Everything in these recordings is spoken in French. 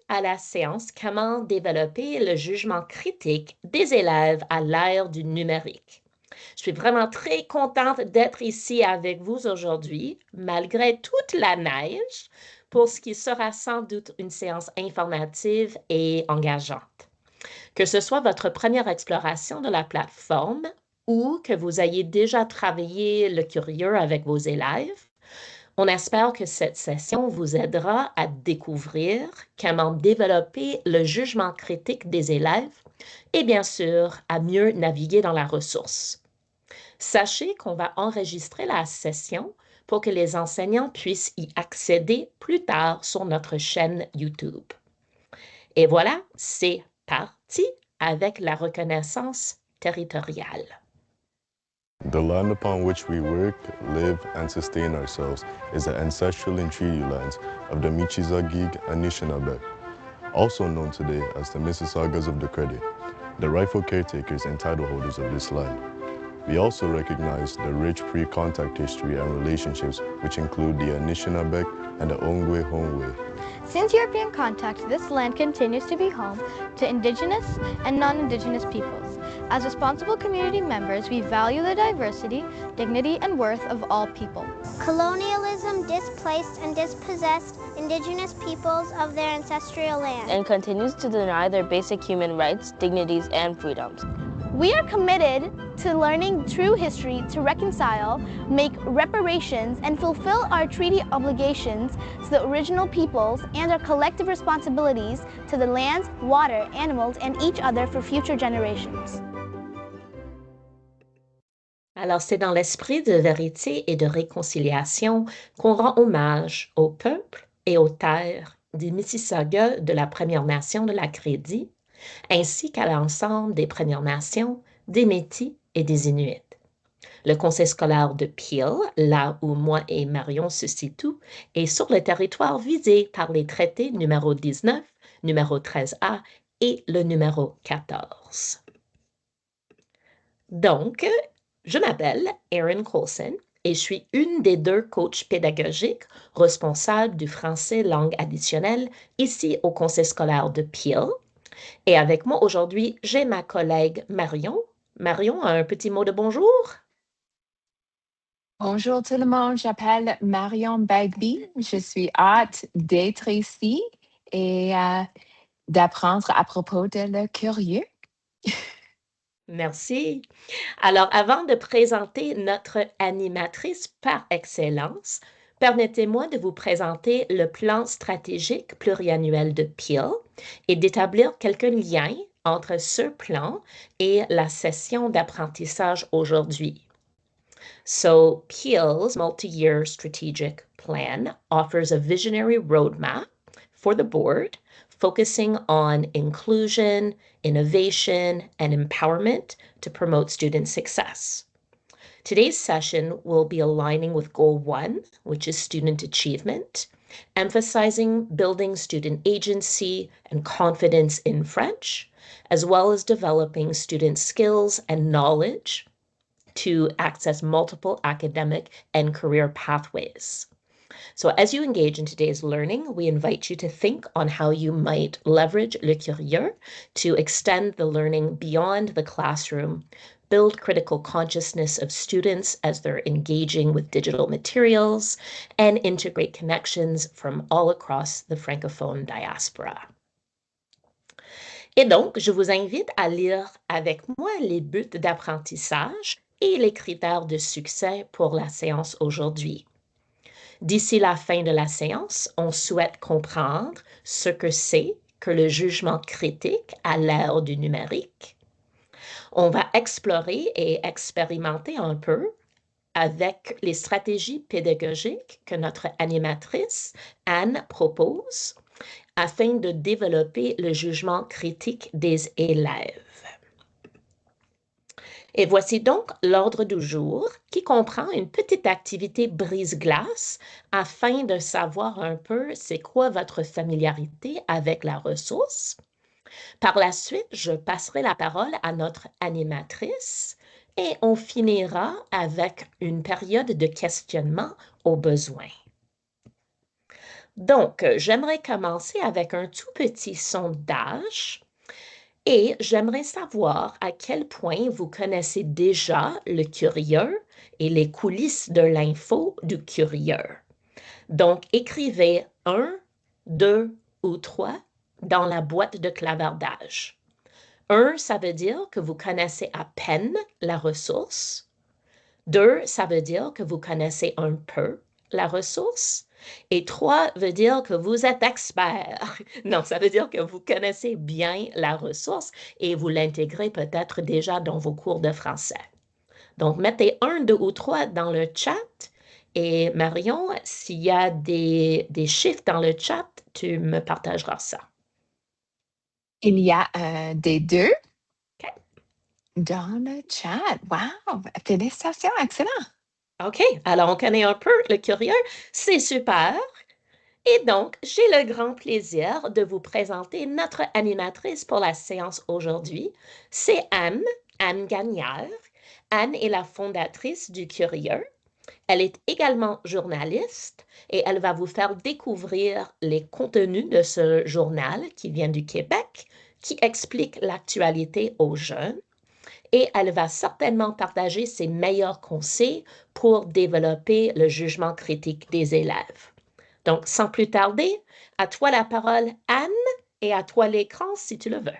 à la séance Comment développer le jugement critique des élèves à l'ère du numérique. Je suis vraiment très contente d'être ici avec vous aujourd'hui, malgré toute la neige, pour ce qui sera sans doute une séance informative et engageante. Que ce soit votre première exploration de la plateforme ou que vous ayez déjà travaillé le curieux avec vos élèves, on espère que cette session vous aidera à découvrir comment développer le jugement critique des élèves et bien sûr à mieux naviguer dans la ressource. Sachez qu'on va enregistrer la session pour que les enseignants puissent y accéder plus tard sur notre chaîne YouTube. Et voilà, c'est parti avec la reconnaissance territoriale. The land upon which we work, live, and sustain ourselves is the ancestral and treaty lands of the Michizagig Anishinaabe, also known today as the Mississaugas of the Credit, the rightful caretakers and title holders of this land. We also recognize the rich pre-contact history and relationships which include the Anishinaabeg and the Ongwe Hongwe. Since European contact, this land continues to be home to Indigenous and non-Indigenous peoples. As responsible community members, we value the diversity, dignity, and worth of all people. Colonialism displaced and dispossessed Indigenous peoples of their ancestral land and continues to deny their basic human rights, dignities, and freedoms. We are committed to learning true history to reconcile, make reparations, and fulfill our treaty obligations to the original peoples and our collective responsibilities to the lands, water, animals, and each other for future generations. Alors, c'est dans l'esprit de vérité et de réconciliation qu'on rend hommage au peuple et aux terres des Mississaugas de la Première Nation de la Crédit, ainsi qu'à l'ensemble des Premières Nations, des Métis et des Inuits. Le conseil scolaire de Peel, là où moi et Marion se situent, est sur le territoire visé par les traités numéro 19, numéro 13A et le numéro 14. Donc, je m'appelle Erin Coulson et je suis une des deux coachs pédagogiques responsables du français langue additionnelle ici au conseil scolaire de Peel. Et avec moi aujourd'hui, j'ai ma collègue Marion. Marion a un petit mot de bonjour. Bonjour tout le monde, j'appelle Marion Bagby. Je suis hâte d'être ici et d'apprendre à propos de le curieux. Merci. Alors, avant de présenter notre animatrice par excellence, permettez-moi de vous présenter le plan stratégique pluriannuel de Peel et d'établir quelques liens entre ce plan et la session d'apprentissage aujourd'hui. So, Peel's multi-year strategic plan offers a visionary roadmap for the board, focusing on inclusion, innovation, and empowerment to promote student success. Today's session will be aligning with Goal 1, which is student achievement, emphasizing building student agency and confidence in French, as well as developing student skills and knowledge to access multiple academic and career pathways. So as you engage in today's learning, we invite you to think on how you might leverage Le Curieux to extend the learning beyond the classroom, build critical consciousness of students as they're engaging with digital materials, and integrate connections from all across the francophone diaspora. Et donc, je vous invite à lire avec moi les buts d'apprentissage et les critères de succès pour la séance aujourd'hui. D'ici la fin de la séance, on souhaite comprendre ce que c'est que le jugement critique à l'ère du numérique. On va explorer et expérimenter un peu avec les stratégies pédagogiques que notre animatrice, Anne, propose afin de développer le jugement critique des élèves. Et voici donc l'ordre du jour qui comprend une petite activité brise-glace afin de savoir un peu c'est quoi votre familiarité avec la ressource. Par la suite, je passerai la parole à notre animatrice et on finira avec une période de questionnement au besoin. Donc, j'aimerais commencer avec un tout petit sondage et j'aimerais savoir à quel point vous connaissez déjà le curieux et les coulisses de l'info du curieux. Donc, écrivez 1, 2 ou 3 dans la boîte de clavardage. 1, ça veut dire que vous connaissez à peine la ressource. 2, ça veut dire que vous connaissez un peu la ressource. Et 3 veut dire que vous êtes expert. Non, ça veut dire que vous connaissez bien la ressource et vous l'intégrez peut-être déjà dans vos cours de français. Donc, mettez 1, 2 ou 3 dans le chat. Et Marion, s'il y a des chiffres dans le chat, tu me partageras ça. Il y a des 2 OK. dans le chat. Wow! Félicitations, excellent! OK, alors on connaît un peu le curieux. C'est super. Et donc, j'ai le grand plaisir de vous présenter notre animatrice pour la séance aujourd'hui. C'est Anne Gagnère. Anne est la fondatrice du Curieux. Elle est également journaliste et elle va vous faire découvrir les contenus de ce journal qui vient du Québec, qui explique l'actualité aux jeunes. Et elle va certainement partager ses meilleurs conseils pour développer le jugement critique des élèves. Donc, sans plus tarder, à toi la parole, Anne, et à toi l'écran si tu le veux.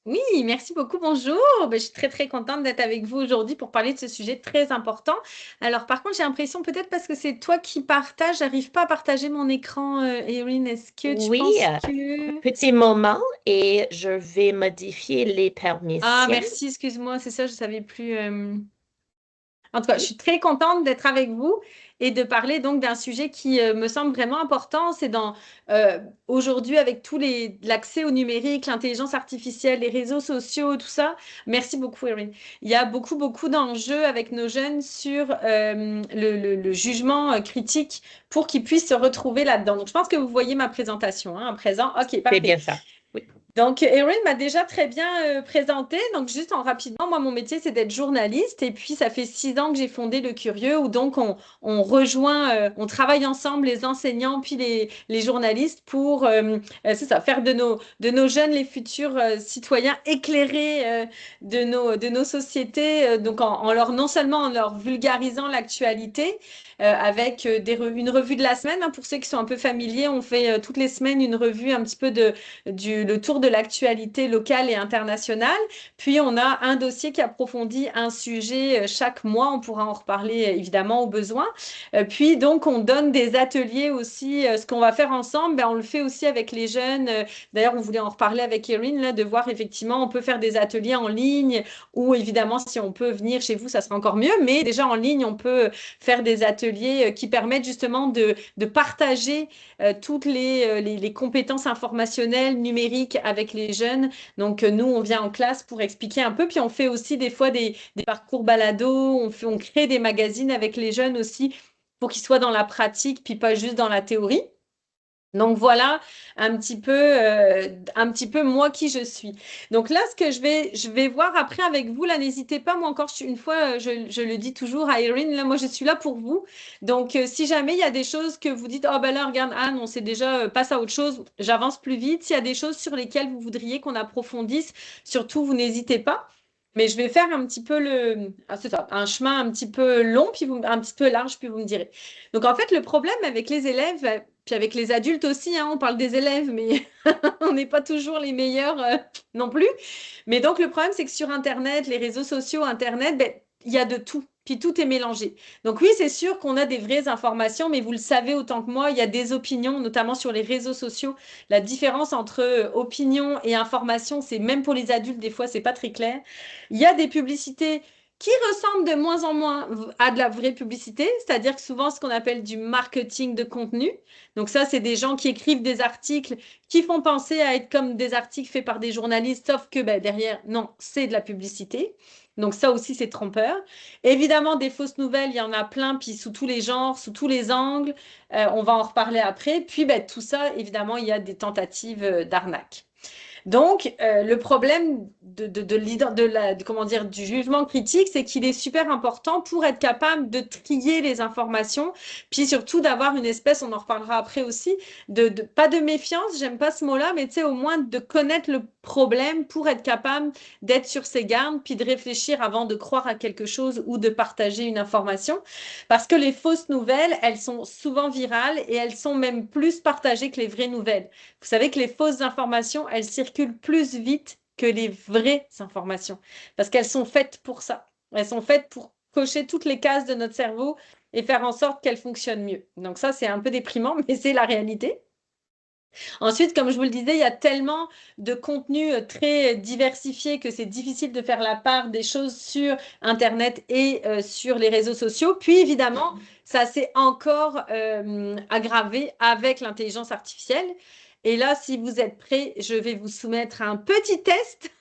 Oui, merci beaucoup. Bonjour. Je suis très, très contente d'être avec vous aujourd'hui pour parler de ce sujet très important. Alors, par contre, j'ai l'impression, peut-être parce que c'est toi qui partages, j'arrive pas à partager mon écran, Erin. Est-ce que tu Oui, penses que... petit moment et je vais modifier les permissions. Ah, merci, excuse-moi, c'est ça, je savais plus. En tout cas, je suis très contente d'être avec vous et de parler donc d'un sujet qui me semble vraiment important. C'est aujourd'hui avec l'accès au numérique, l'intelligence artificielle, les réseaux sociaux, tout ça. Merci beaucoup, Erin. Il y a beaucoup, beaucoup d'enjeux avec nos jeunes sur le jugement critique pour qu'ils puissent se retrouver là-dedans. Donc, je pense que vous voyez ma présentation à présent. OK, C'est parfait. bien ça. Oui. Donc, Erin m'a déjà très bien présenté. Donc, juste en rapidement, moi, mon métier, c'est d'être journaliste. Et puis, ça fait 6 ans que j'ai fondé Le Curieux, où donc on rejoint, on travaille ensemble, les enseignants, puis les journalistes, pour c'est ça, faire de nos jeunes les futurs citoyens éclairés de nos sociétés. Donc, non seulement en leur vulgarisant l'actualité, avec une revue de la semaine. Pour ceux qui sont un peu familiers, on fait toutes les semaines une revue un petit peu le tour de l'actualité locale et internationale. Puis, on a un dossier qui approfondit un sujet chaque mois. On pourra en reparler évidemment au besoin. Puis, donc, on donne des ateliers aussi. Ce qu'on va faire ensemble, on le fait aussi avec les jeunes. D'ailleurs, on voulait en reparler avec Erin, là, de voir effectivement, on peut faire des ateliers en ligne ou évidemment, si on peut venir chez vous, ça sera encore mieux. Mais déjà en ligne, on peut faire des ateliers qui permettent justement de partager toutes les compétences informationnelles, numériques avec les jeunes. Donc, nous, on vient en classe pour expliquer un peu. Puis, on fait aussi des fois des parcours balado. On crée des magazines avec les jeunes aussi pour qu'ils soient dans la pratique, puis pas juste dans la théorie. Donc voilà un petit peu moi qui je suis. Donc là, ce que je vais voir après avec vous, là, n'hésitez pas, moi encore une fois, je le dis toujours à Erin, là, moi je suis là pour vous. Donc si jamais il y a des choses que vous dites, oh ben là, regarde Anne, on sait déjà, passe à autre chose, j'avance plus vite. S'il y a des choses sur lesquelles vous voudriez qu'on approfondisse, surtout vous n'hésitez pas. Mais je vais faire un petit peu un chemin un petit peu long, puis un petit peu large, puis vous me direz. Donc en fait, le problème avec les élèves, puis avec les adultes aussi, on parle des élèves, mais on n'est pas toujours les meilleurs non plus. Mais donc le problème, c'est que sur Internet, les réseaux sociaux, Internet, il y a de tout. Puis tout est mélangé. Donc oui, c'est sûr qu'on a des vraies informations, mais vous le savez autant que moi, il y a des opinions, notamment sur les réseaux sociaux. La différence entre opinion et information, c'est même pour les adultes, des fois, c'est pas très clair. Il y a des publicités qui ressemblent de moins en moins à de la vraie publicité, c'est-à-dire que souvent, ce qu'on appelle du marketing de contenu. Donc ça, c'est des gens qui écrivent des articles qui font penser à être comme des articles faits par des journalistes, sauf que derrière, non, c'est de la publicité. Donc ça aussi, c'est trompeur. Évidemment, des fausses nouvelles, il y en a plein, puis sous tous les genres, sous tous les angles. On va en reparler après. Puis tout ça, évidemment, il y a des tentatives d'arnaque. Donc, le problème comment dire, du jugement critique, c'est qu'il est super important pour être capable de trier les informations, puis surtout d'avoir une espèce, on en reparlera après aussi, pas de méfiance, j'aime pas ce mot-là, mais tu sais, au moins de connaître le problème pour être capable d'être sur ses gardes, puis de réfléchir avant de croire à quelque chose ou de partager une information. Parce que les fausses nouvelles, elles sont souvent virales et elles sont même plus partagées que les vraies nouvelles. Vous savez que les fausses informations, elles circulent plus vite que les vraies informations parce qu'elles sont faites pour ça. Elles sont faites pour cocher toutes les cases de notre cerveau et faire en sorte qu'elles fonctionnent mieux. Donc ça, c'est un peu déprimant, mais c'est la réalité. Ensuite, comme je vous le disais, il y a tellement de contenu très diversifié que c'est difficile de faire la part des choses sur Internet et sur les réseaux sociaux. Puis évidemment, ça s'est encore aggravé avec l'intelligence artificielle. Et là, si vous êtes prêts, je vais vous soumettre un petit test.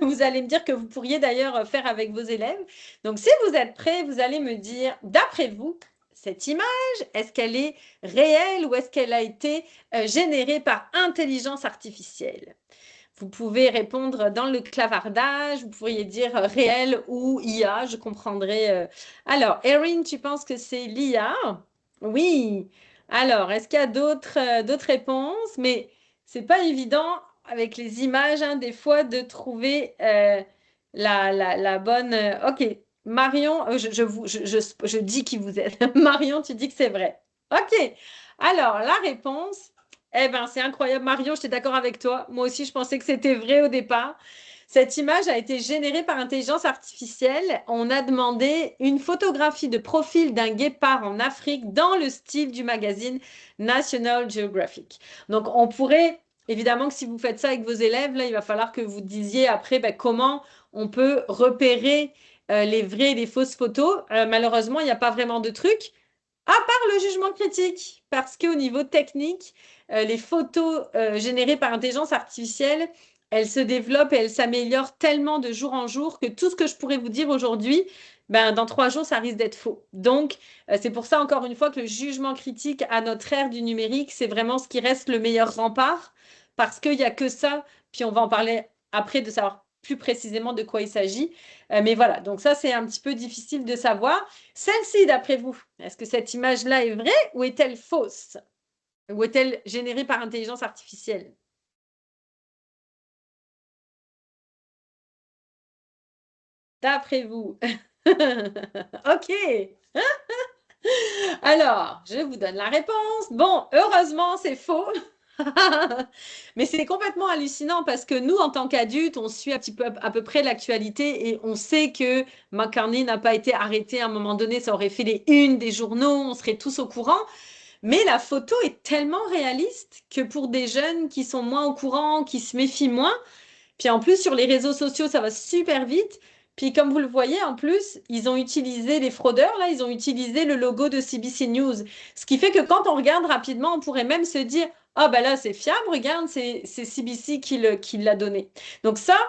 Vous allez me dire que vous pourriez d'ailleurs faire avec vos élèves. Donc, si vous êtes prêts, vous allez me dire, d'après vous, cette image, est-ce qu'elle est réelle ou est-ce qu'elle a été générée par intelligence artificielle? Vous pouvez répondre dans le clavardage, vous pourriez dire réel ou IA, je comprendrai. Alors, Erin, tu penses que c'est l'IA? Oui. Alors, est-ce qu'il y a d'autres réponses? Mais c'est pas évident avec les images, hein, des fois, de trouver la bonne. Ok, Marion, je dis qui vous êtes. Marion, tu dis que c'est vrai. Ok. Alors, la réponse. Eh bien, c'est incroyable. Marion, j'étais d'accord avec toi. Moi aussi, je pensais que c'était vrai au départ. Cette image a été générée par intelligence artificielle. On a demandé une photographie de profil d'un guépard en Afrique dans le style du magazine National Geographic. Donc, on pourrait, évidemment que si vous faites ça avec vos élèves, là, il va falloir que vous disiez après comment on peut repérer les vraies et les fausses photos. Malheureusement, il n'y a pas vraiment de truc. À part le jugement critique, parce qu'au niveau technique, les photos générées par intelligence artificielle, elles se développent et elles s'améliorent tellement de jour en jour que tout ce que je pourrais vous dire aujourd'hui, ben, dans 3 jours, ça risque d'être faux. Donc, c'est pour ça, encore une fois, que le jugement critique à notre ère du numérique, c'est vraiment ce qui reste le meilleur rempart, parce qu'il n'y a que ça, puis on va en parler après de savoir plus précisément de quoi il s'agit. Mais voilà, donc ça, c'est un petit peu difficile de savoir. Celle-ci, d'après vous, est-ce que cette image-là est vraie ou est-elle fausse? Ou est-elle générée par intelligence artificielle? D'après vous. OK. Alors, je vous donne la réponse. Bon, heureusement, c'est faux. Mais c'est complètement hallucinant parce que nous, en tant qu'adultes, on suit à peu près l'actualité et on sait que McCartney n'a pas été arrêté à un moment donné. Ça aurait fait les unes des journaux, on serait tous au courant. Mais la photo est tellement réaliste que pour des jeunes qui sont moins au courant, qui se méfient moins, puis en plus sur les réseaux sociaux, ça va super vite. Puis comme vous le voyez, en plus, ils ont utilisé les fraudeurs, là, ils ont utilisé le logo de CBC News. Ce qui fait que quand on regarde rapidement, on pourrait même se dire, ah ben là, c'est fiable, regarde, c'est CBC qui l'a donné. Donc ça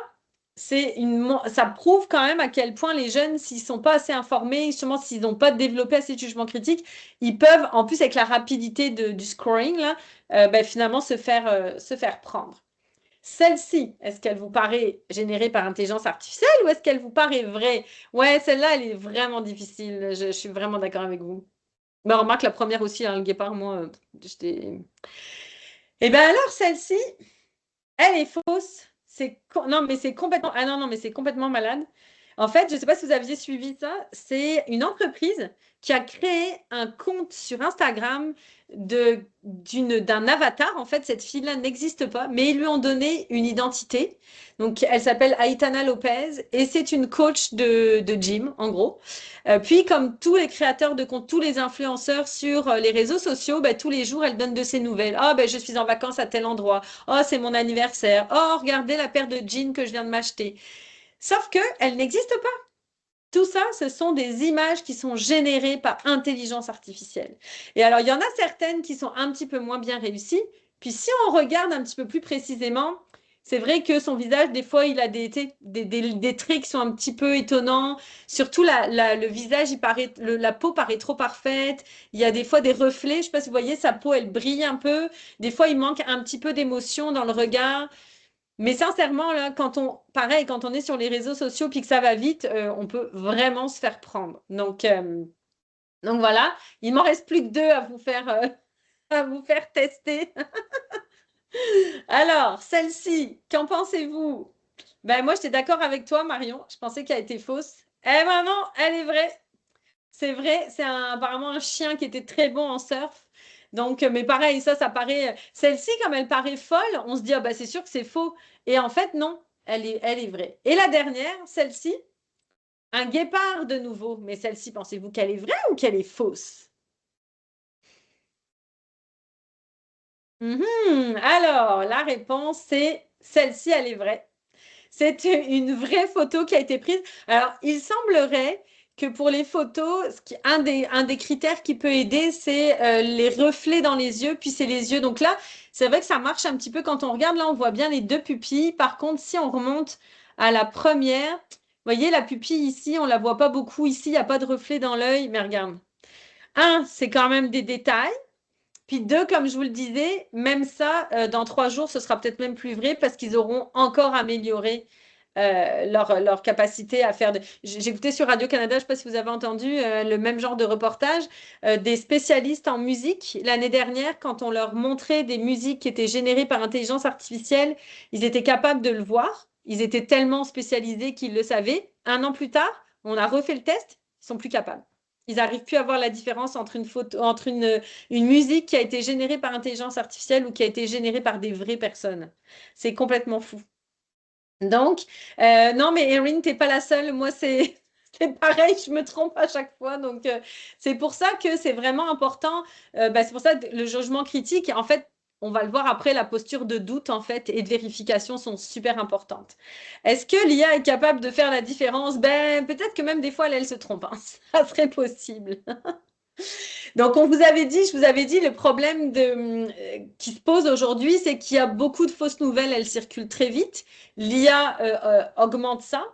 prouve quand même à quel point les jeunes, s'ils ne sont pas assez informés, justement, s'ils n'ont pas développé assez de jugement critique, ils peuvent, en plus avec la rapidité du scoring, là, ben, finalement se faire prendre. Celle-ci, est-ce qu'elle vous paraît générée par intelligence artificielle ou est-ce qu'elle vous paraît vraie? Ouais, celle-là, elle est vraiment difficile. Je suis vraiment d'accord avec vous. Mais remarque, la première aussi, hein, le guépard, moi, j'étais... Eh bien alors, celle-ci, elle est fausse. Non, mais c'est complètement... Ah non, mais c'est complètement malade. En fait, je ne sais pas si vous aviez suivi ça, c'est une entreprise qui a créé un compte sur Instagram d'un avatar. En fait, cette fille-là n'existe pas, mais ils lui ont donné une identité. Donc, elle s'appelle Aitana Lopez et c'est une coach de gym, en gros. Puis, comme tous les créateurs de compte, tous les influenceurs sur les réseaux sociaux, ben, tous les jours, elle donne de ses nouvelles. Ah, ben, je suis en vacances à tel endroit. Oh, c'est mon anniversaire. Oh, regardez la paire de jeans que je viens de m'acheter. Sauf qu'elle n'existe pas. Tout ça, ce sont des images qui sont générées par intelligence artificielle. Et alors, il y en a certaines qui sont un petit peu moins bien réussies. Puis si on regarde un petit peu plus précisément, C'est vrai que son visage, des fois, il a des traits qui sont un petit peu étonnants. Surtout, le visage, la peau paraît trop parfaite. Il y a des fois des reflets. Je ne sais pas si vous voyez, sa peau, elle brille un peu. Des fois, il manque un petit peu d'émotion dans le regard. Mais sincèrement, là, pareil, quand on est sur les réseaux sociaux puis que ça va vite, on peut vraiment se faire prendre. Donc voilà, il m'en reste plus que 2 à vous faire tester. Alors, celle-ci, qu'en pensez-vous? Ben, moi, j'étais d'accord avec toi, Marion. Je pensais qu'elle était fausse. Eh ben non, elle est vraie. C'est vrai, c'est apparemment un chien qui était très bon en surf. Donc, mais pareil, ça paraît. Celle-ci, comme elle paraît folle, on se dit, ah bah, c'est sûr que c'est faux. Et en fait, non, elle est vraie. Et la dernière, celle-ci, un guépard de nouveau. Mais celle-ci, pensez-vous qu'elle est vraie ou qu'elle est fausse? Alors, la réponse, c'est celle-ci, elle est vraie. C'est une vraie photo qui a été prise. Alors, il semblerait que pour les photos, un des critères qui peut aider, c'est les reflets dans les yeux, puis c'est les yeux. Donc là, c'est vrai que ça marche un petit peu quand on regarde. Là, on voit bien les 2 pupilles. Par contre, si on remonte à la première, vous voyez, la pupille ici, on la voit pas beaucoup. Ici, il n'y a pas de reflet dans l'œil. Mais regarde. C'est quand même des détails. Puis 2, comme je vous le disais, même ça, dans 3 jours, ce sera peut-être même plus vrai parce qu'ils auront encore amélioré leur capacité à faire. J'écoutais sur Radio-Canada, je ne sais pas si vous avez entendu le même genre de reportage, des spécialistes en musique. L'année dernière, quand on leur montrait des musiques qui étaient générées par intelligence artificielle, ils étaient capables de le voir. Ils étaient tellement spécialisés qu'ils le savaient. 1 an plus tard, on a refait le test, ils sont plus capables. Ils n'arrivent plus à voir la différence entre une musique qui a été générée par intelligence artificielle ou qui a été générée par des vraies personnes. C'est complètement fou. Donc, non, mais Erin, t'es pas la seule. Moi, c'est pareil, je me trompe à chaque fois. Donc, c'est pour ça que c'est vraiment important. C'est pour ça que le jugement critique, en fait, on va le voir après, la posture de doute, en fait, et de vérification sont super importantes. Est-ce que l'IA est capable de faire la différence? Ben, peut-être que même des fois, elle se trompe, hein. Ça serait possible. Donc, je vous avais dit, le problème qui se pose aujourd'hui, c'est qu'il y a beaucoup de fausses nouvelles, elles circulent très vite. L'IA augmente ça.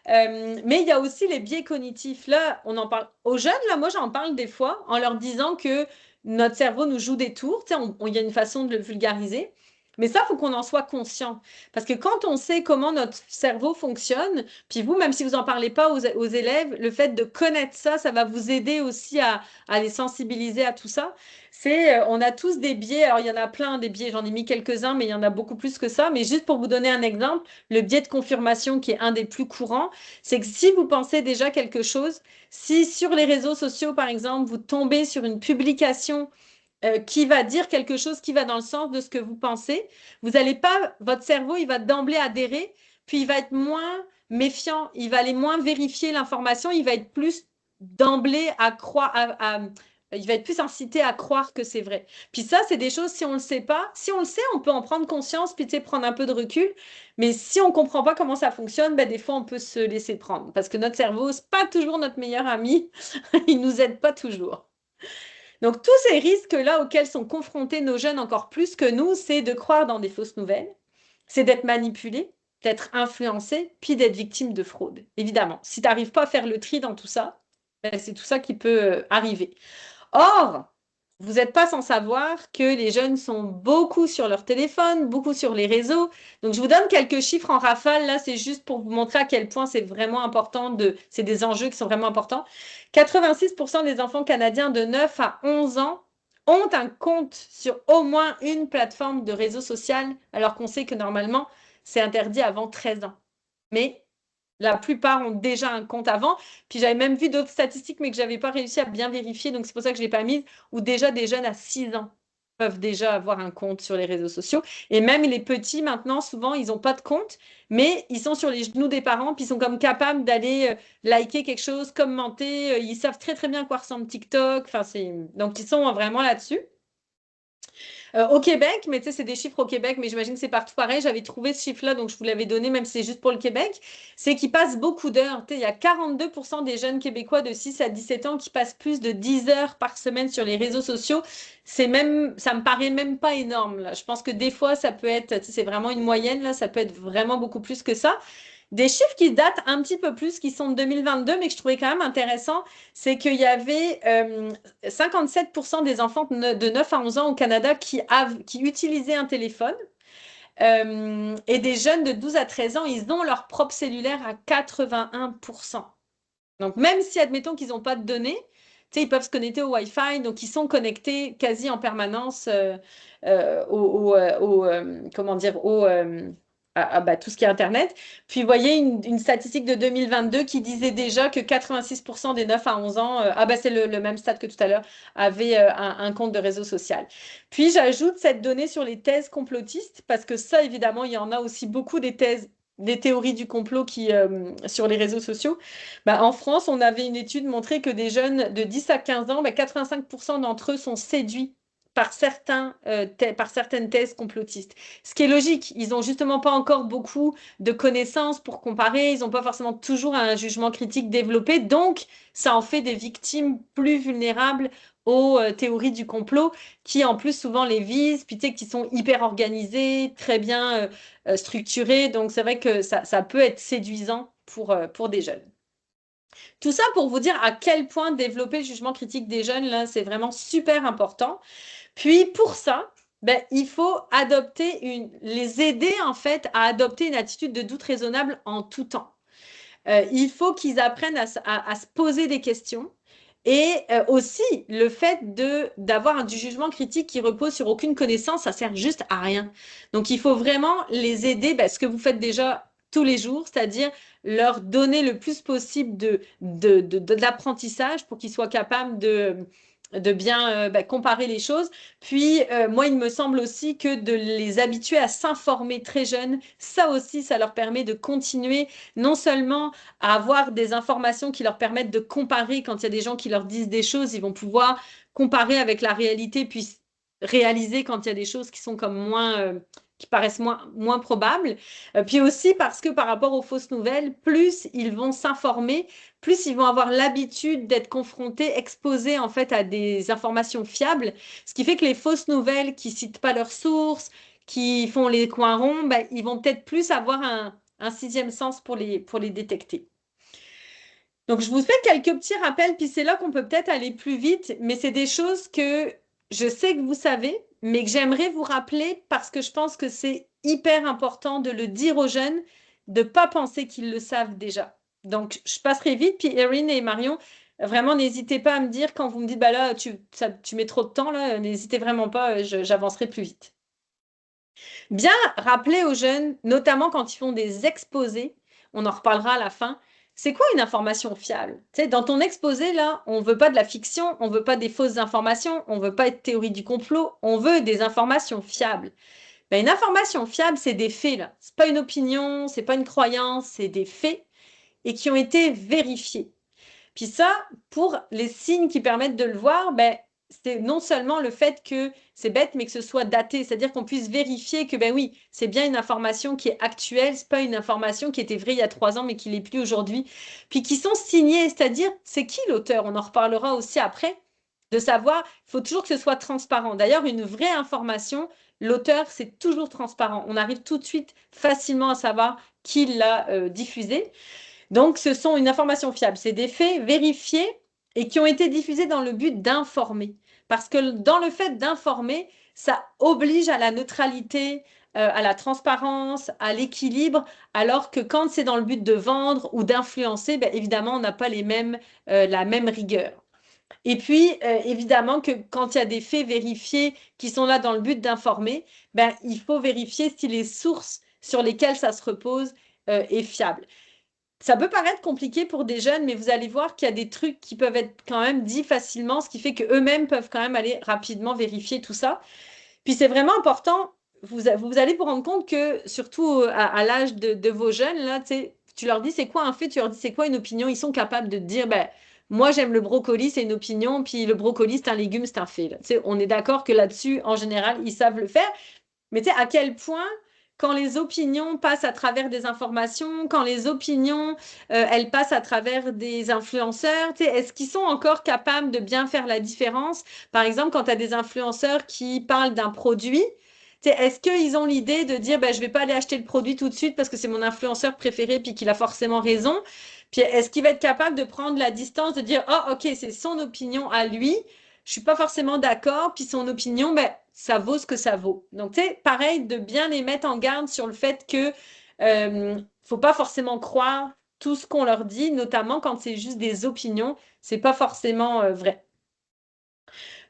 Mais il y a aussi les biais cognitifs. Là, on en parle aux jeunes, là, moi, j'en parle des fois en leur disant que notre cerveau nous joue des tours. Tu sais, il y a une façon de le vulgariser. Mais ça, il faut qu'on en soit conscient. Parce que quand on sait comment notre cerveau fonctionne, puis vous, même si vous n'en parlez pas aux élèves, le fait de connaître ça, ça va vous aider aussi à les sensibiliser à tout ça. On a tous des biais. Alors, il y en a plein des biais. J'en ai mis quelques-uns, mais il y en a beaucoup plus que ça. Mais juste pour vous donner un exemple, le biais de confirmation, qui est un des plus courants, c'est que si vous pensez déjà quelque chose, si sur les réseaux sociaux, par exemple, vous tombez sur une publication qui va dire quelque chose qui va dans le sens de ce que vous pensez, vous n'allez pas, votre cerveau, il va d'emblée adhérer, puis il va être moins méfiant, il va aller moins vérifier l'information, il va être plus d'emblée à croire, il va être plus incité à croire que c'est vrai. Puis ça, c'est des choses, si on ne le sait pas, si on le sait, on peut en prendre conscience, puis prendre un peu de recul, mais si on ne comprend pas comment ça fonctionne, ben, des fois, on peut se laisser prendre, parce que notre cerveau, ce n'est pas toujours notre meilleur ami, il ne nous aide pas toujours. Donc, tous ces risques-là auxquels sont confrontés nos jeunes encore plus que nous, c'est de croire dans des fausses nouvelles, c'est d'être manipulé, d'être influencé, puis d'être victime de fraude. Évidemment, si tu n'arrives pas à faire le tri dans tout ça, ben, c'est tout ça qui peut arriver. Or, vous n'êtes pas sans savoir que les jeunes sont beaucoup sur leur téléphone, beaucoup sur les réseaux. Donc, je vous donne quelques chiffres en rafale. Là, c'est juste pour vous montrer à quel point c'est vraiment important. C'est des enjeux qui sont vraiment importants. 86% des enfants canadiens de 9 à 11 ans ont un compte sur au moins une plateforme de réseau social, alors qu'on sait que normalement, c'est interdit avant 13 ans. Mais la plupart ont déjà un compte avant. Puis j'avais même vu d'autres statistiques, mais que je n'avais pas réussi à bien vérifier. Donc, c'est pour ça que je ne l'ai pas mise. Où déjà des jeunes à 6 ans peuvent déjà avoir un compte sur les réseaux sociaux. Et même les petits, maintenant, souvent, ils n'ont pas de compte. Mais ils sont sur les genoux des parents. Puis ils sont comme capables d'aller liker quelque chose, commenter. Ils savent très, très bien à quoi ressemble TikTok. Donc, ils sont vraiment là-dessus. Au Québec, mais tu sais, c'est des chiffres au Québec, mais j'imagine que c'est partout pareil. J'avais trouvé ce chiffre-là, donc je vous l'avais donné, même si c'est juste pour le Québec. C'est qu'ils passent beaucoup d'heures. Tu sais, il y a 42% des jeunes Québécois de 6 à 17 ans qui passent plus de 10 heures par semaine sur les réseaux sociaux. C'est même, ça me paraît même pas énorme, là. Je pense que des fois, ça peut être, tu sais, c'est vraiment une moyenne, là. Ça peut être vraiment beaucoup plus que ça. Des chiffres qui datent un petit peu plus, qui sont de 2022, mais que je trouvais quand même intéressant, c'est qu'il y avait 57% des enfants de 9 à 11 ans au Canada qui utilisaient un téléphone. Et des jeunes de 12 à 13 ans, ils ont leur propre cellulaire à 81%. Donc, même si, admettons qu'ils n'ont pas de données, tu sais, ils peuvent se connecter au Wi-Fi, donc ils sont connectés quasi en permanence comment dire, à tout ce qui est Internet. Puis, vous voyez une statistique de 2022 qui disait déjà que 86% des 9 à 11 ans, c'est le même stade que tout à l'heure, avaient un compte de réseau social. Puis, j'ajoute cette donnée sur les thèses complotistes, parce que ça, évidemment, il y en a aussi beaucoup des thèses, des théories du complot sur les réseaux sociaux. En France, on avait une étude montrée que des jeunes de 10 à 15 ans, 85% d'entre eux sont séduits par certaines thèses complotistes. Ce qui est logique, ils n'ont justement pas encore beaucoup de connaissances pour comparer, ils n'ont pas forcément toujours un jugement critique développé, donc ça en fait des victimes plus vulnérables aux théories du complot, qui en plus souvent les visent, puis tu sais, qui sont hyper organisées, très bien structurées, donc c'est vrai que ça peut être séduisant pour des jeunes. Tout ça pour vous dire à quel point développer le jugement critique des jeunes, là, c'est vraiment super important. Puis pour ça, il faut les aider en fait à adopter une attitude de doute raisonnable en tout temps. Il faut qu'ils apprennent à se poser des questions. Et aussi, le fait d'avoir du jugement critique qui repose sur aucune connaissance, ça sert juste à rien. Donc, il faut vraiment les aider, ce que vous faites déjà tous les jours, c'est-à-dire leur donner le plus possible d'apprentissage pour qu'ils soient capables de bien comparer les choses. Puis, moi, il me semble aussi que de les habituer à s'informer très jeunes, ça aussi, ça leur permet de continuer non seulement à avoir des informations qui leur permettent de comparer quand il y a des gens qui leur disent des choses, ils vont pouvoir comparer avec la réalité, puis réaliser quand il y a des choses qui sont comme qui paraissent moins probables. Puis aussi parce que par rapport aux fausses nouvelles, plus ils vont s'informer, plus ils vont avoir l'habitude d'être confrontés, exposés en fait à des informations fiables, ce qui fait que les fausses nouvelles qui citent pas leurs sources, qui font les coins ronds, ils vont peut-être plus avoir un sixième sens pour les détecter. Donc, je vous fais quelques petits rappels, puis c'est là qu'on peut peut-être aller plus vite, mais c'est des choses que je sais que vous savez, mais que j'aimerais vous rappeler parce que je pense que c'est hyper important de le dire aux jeunes, de ne pas penser qu'ils le savent déjà. Donc, je passerai vite, puis Erin et Marion, vraiment, n'hésitez pas à me dire quand vous me dites, là, tu mets trop de temps, là, n'hésitez vraiment pas, j'avancerai plus vite. Bien rappeler aux jeunes, notamment quand ils font des exposés, on en reparlera à la fin, c'est quoi une information fiable? Tu sais, dans ton exposé, là, on ne veut pas de la fiction, on ne veut pas des fausses informations, on ne veut pas être théorie du complot, on veut des informations fiables. Une information fiable, c'est des faits, là. Ce n'est pas une opinion, ce n'est pas une croyance, c'est des faits et qui ont été vérifiés. Puis ça, pour les signes qui permettent de le voir, c'est non seulement le fait que c'est bête, mais que ce soit daté, c'est-à-dire qu'on puisse vérifier que, oui, c'est bien une information qui est actuelle, c'est pas une information qui était vraie il y a 3 ans, mais qui l'est plus aujourd'hui. Puis qui sont signées, c'est-à-dire, c'est qui l'auteur? On en reparlera aussi après, de savoir, il faut toujours que ce soit transparent. D'ailleurs, une vraie information, l'auteur, c'est toujours transparent. On arrive tout de suite facilement à savoir qui l'a diffusée. Donc, ce sont une information fiable. C'est des faits vérifiés et qui ont été diffusés dans le but d'informer. Parce que dans le fait d'informer, ça oblige à la neutralité, à la transparence, à l'équilibre, alors que quand c'est dans le but de vendre ou d'influencer, évidemment, on n'a pas la même rigueur. Et puis, évidemment que quand il y a des faits vérifiés qui sont là dans le but d'informer, il faut vérifier si les sources sur lesquelles ça se repose est fiable. Ça peut paraître compliqué pour des jeunes, mais vous allez voir qu'il y a des trucs qui peuvent être quand même dits facilement, ce qui fait qu'eux-mêmes peuvent quand même aller rapidement vérifier tout ça. Puis c'est vraiment important, vous allez vous rendre compte que, surtout à l'âge de vos jeunes, là, tu leur dis c'est quoi un fait, tu leur dis c'est quoi une opinion, ils sont capables de te dire, moi j'aime le brocoli, c'est une opinion, puis le brocoli c'est un légume, c'est un fait. Là. Tu sais, on est d'accord que là-dessus, en général, ils savent le faire. Mais tu sais, à quel point, quand les opinions passent à travers des informations, quand les opinions, elles passent à travers des influenceurs, tu sais, est-ce qu'ils sont encore capables de bien faire la différence? Par exemple, quand tu as des influenceurs qui parlent d'un produit, tu sais, est-ce qu'ils ont l'idée de dire, ben, je vais pas aller acheter le produit tout de suite parce que c'est mon influenceur préféré puis qu'il a forcément raison? Puis est-ce qu'il va être capable de prendre la distance, de dire, oh, ok, c'est son opinion à lui, je suis pas forcément d'accord, puis son opinion, ben, ça vaut ce que ça vaut. Donc, tu sais, pareil, de bien les mettre en garde sur le fait que faut pas forcément croire tout ce qu'on leur dit, notamment quand c'est juste des opinions, c'est pas forcément vrai.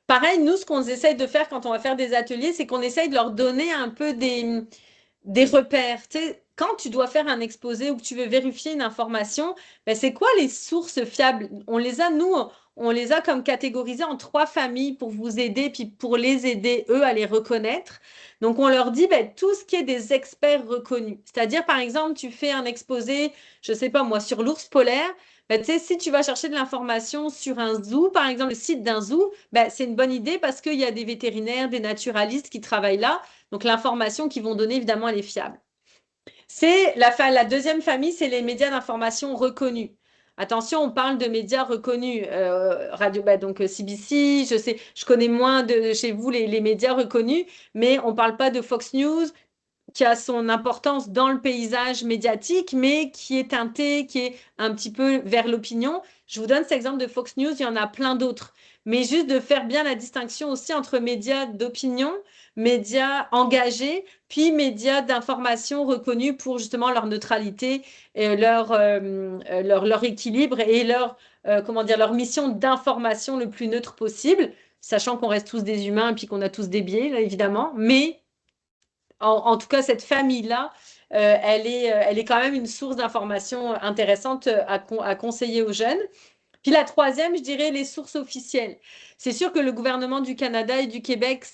Pareil, nous, ce qu'on essaye de faire quand on va faire des ateliers, c'est qu'on essaye de leur donner un peu des repères. Tu sais, quand tu dois faire un exposé ou que tu veux vérifier une information, ben, c'est quoi les sources fiables? On les a, nous, on les a comme catégorisées en 3 familles pour vous aider, puis pour les aider, eux, à les reconnaître. Donc, on leur dit ben, tout ce qui est des experts reconnus. C'est-à-dire, par exemple, tu fais un exposé, je sais pas moi, sur l'ours polaire. Ben, tu sais, si tu vas chercher de l'information sur un zoo, par exemple, le site d'un zoo, ben, c'est une bonne idée parce qu'il y a des vétérinaires, des naturalistes qui travaillent là. Donc, l'information qu'ils vont donner, évidemment, elle est fiable. C'est la deuxième famille, c'est les médias d'information reconnus. Attention, on parle de médias reconnus. Radio, bah, donc CBC, je sais, je connais moins de chez vous les médias reconnus, mais on ne parle pas de Fox News, qui a son importance dans le paysage médiatique, mais qui est teinté, qui est un petit peu vers l'opinion. Je vous donne cet exemple de Fox News, il y en a plein d'autres. Mais juste de faire bien la distinction aussi entre médias d'opinion, médias engagés, puis médias d'information reconnus pour justement leur neutralité, et leur équilibre et comment dire, leur mission d'information le plus neutre possible, sachant qu'on reste tous des humains et puis qu'on a tous des biais, là, évidemment, mais en tout cas, cette famille-là, elle est quand même une source d'information intéressante à conseiller aux jeunes. Puis la troisième, je dirais les sources officielles. C'est sûr que le gouvernement du Canada et du Québec,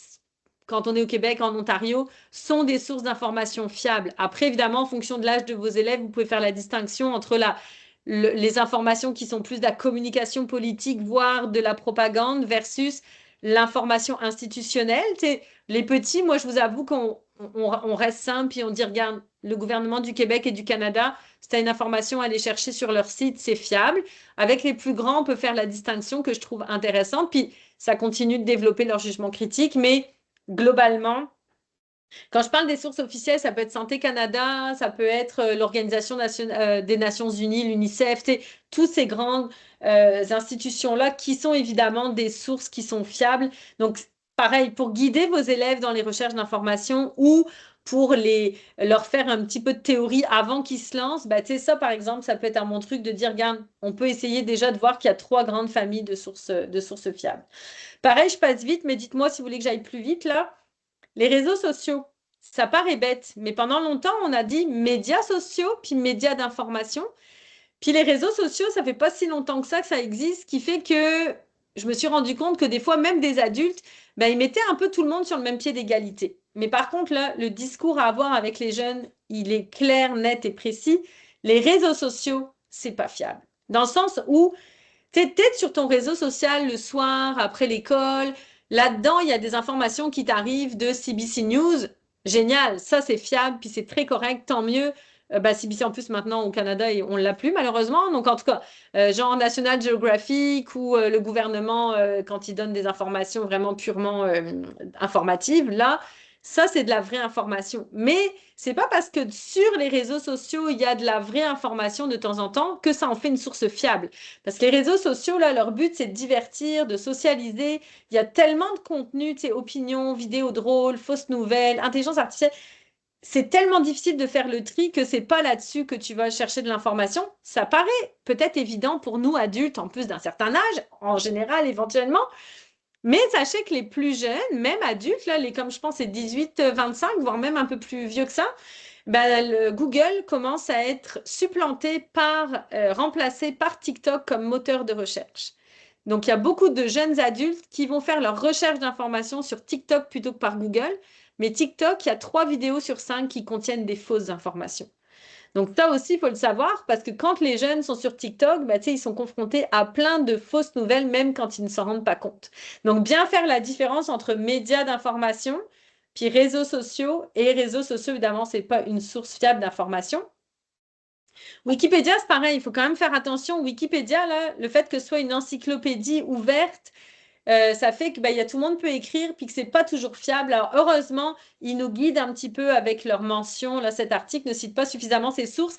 quand on est au Québec, en Ontario, sont des sources d'information fiables. Après, évidemment, en fonction de l'âge de vos élèves, vous pouvez faire la distinction entre les informations qui sont plus de la communication politique, voire de la propagande, versus l'information institutionnelle. Les petits, moi, je vous avoue qu'on reste simple et on dit, regarde, le gouvernement du Québec et du Canada, si tu as une information à aller chercher sur leur site, c'est fiable. Avec les plus grands, on peut faire la distinction que je trouve intéressante. Puis, ça continue de développer leur jugement critique, mais globalement, quand je parle des sources officielles, ça peut être Santé Canada, ça peut être l'Organisation des Nations Unies, l'UNICEF, toutes ces grandes institutions-là qui sont évidemment des sources qui sont fiables. Donc, pareil, pour guider vos élèves dans les recherches d'informations ou pour leur faire un petit peu de théorie avant qu'ils se lancent, bah, ça, par exemple, ça peut être un bon truc de dire, regarde, on peut essayer déjà de voir qu'il y a 3 grandes familles de sources fiables. Pareil, je passe vite, mais dites-moi si vous voulez que j'aille plus vite là. Les réseaux sociaux, ça paraît bête, mais pendant longtemps, on a dit médias sociaux, puis médias d'information. Puis les réseaux sociaux, ça fait pas si longtemps que ça existe, ce qui fait que je me suis rendu compte que des fois, même des adultes, ben, ils mettaient un peu tout le monde sur le même pied d'égalité. Mais par contre, là, le discours à avoir avec les jeunes, il est clair, net et précis. Les réseaux sociaux, c'est pas fiable. Dans le sens où tu es peut-être sur ton réseau social le soir, après l'école. Là-dedans, il y a des informations qui t'arrivent de CBC News. Génial, ça c'est fiable, puis c'est très correct, tant mieux. CBC en plus maintenant au Canada, on ne l'a plus malheureusement. Donc en tout cas, genre National Geographic ou le gouvernement, quand il donne des informations vraiment purement informatives, là, ça c'est de la vraie information. Mais c'est pas parce que sur les réseaux sociaux, il y a de la vraie information de temps en temps que ça en fait une source fiable. Parce que les réseaux sociaux, là, leur but, c'est de divertir, de socialiser. Il y a tellement de contenu, tu sais, opinions, vidéos drôles, fausses nouvelles, intelligence artificielle. C'est tellement difficile de faire le tri que c'est pas là-dessus que tu vas chercher de l'information. Ça paraît peut-être évident pour nous, adultes, en plus d'un certain âge, en général, éventuellement. Mais sachez que les plus jeunes, même adultes, là, comme je pense c'est 18-25, voire même un peu plus vieux que ça, ben, Google commence à être supplanté remplacé par TikTok comme moteur de recherche. Donc, il y a beaucoup de jeunes adultes qui vont faire leur recherche d'informations sur TikTok plutôt que par Google. Mais TikTok, il y a 3 vidéos sur 5 qui contiennent des fausses informations. Donc ça aussi, il faut le savoir, parce que quand les jeunes sont sur TikTok, bah, ils sont confrontés à plein de fausses nouvelles, même quand ils ne s'en rendent pas compte. Donc bien faire la différence entre médias d'information, puis réseaux sociaux, et réseaux sociaux, évidemment, ce n'est pas une source fiable d'information. Wikipédia, c'est pareil, il faut quand même faire attention. Wikipédia, là, le fait que ce soit une encyclopédie ouverte, ça fait que tout le monde peut écrire, puis que c'est pas toujours fiable. Alors heureusement, ils nous guident un petit peu avec leurs mentions. Là, cet article ne cite pas suffisamment ses sources.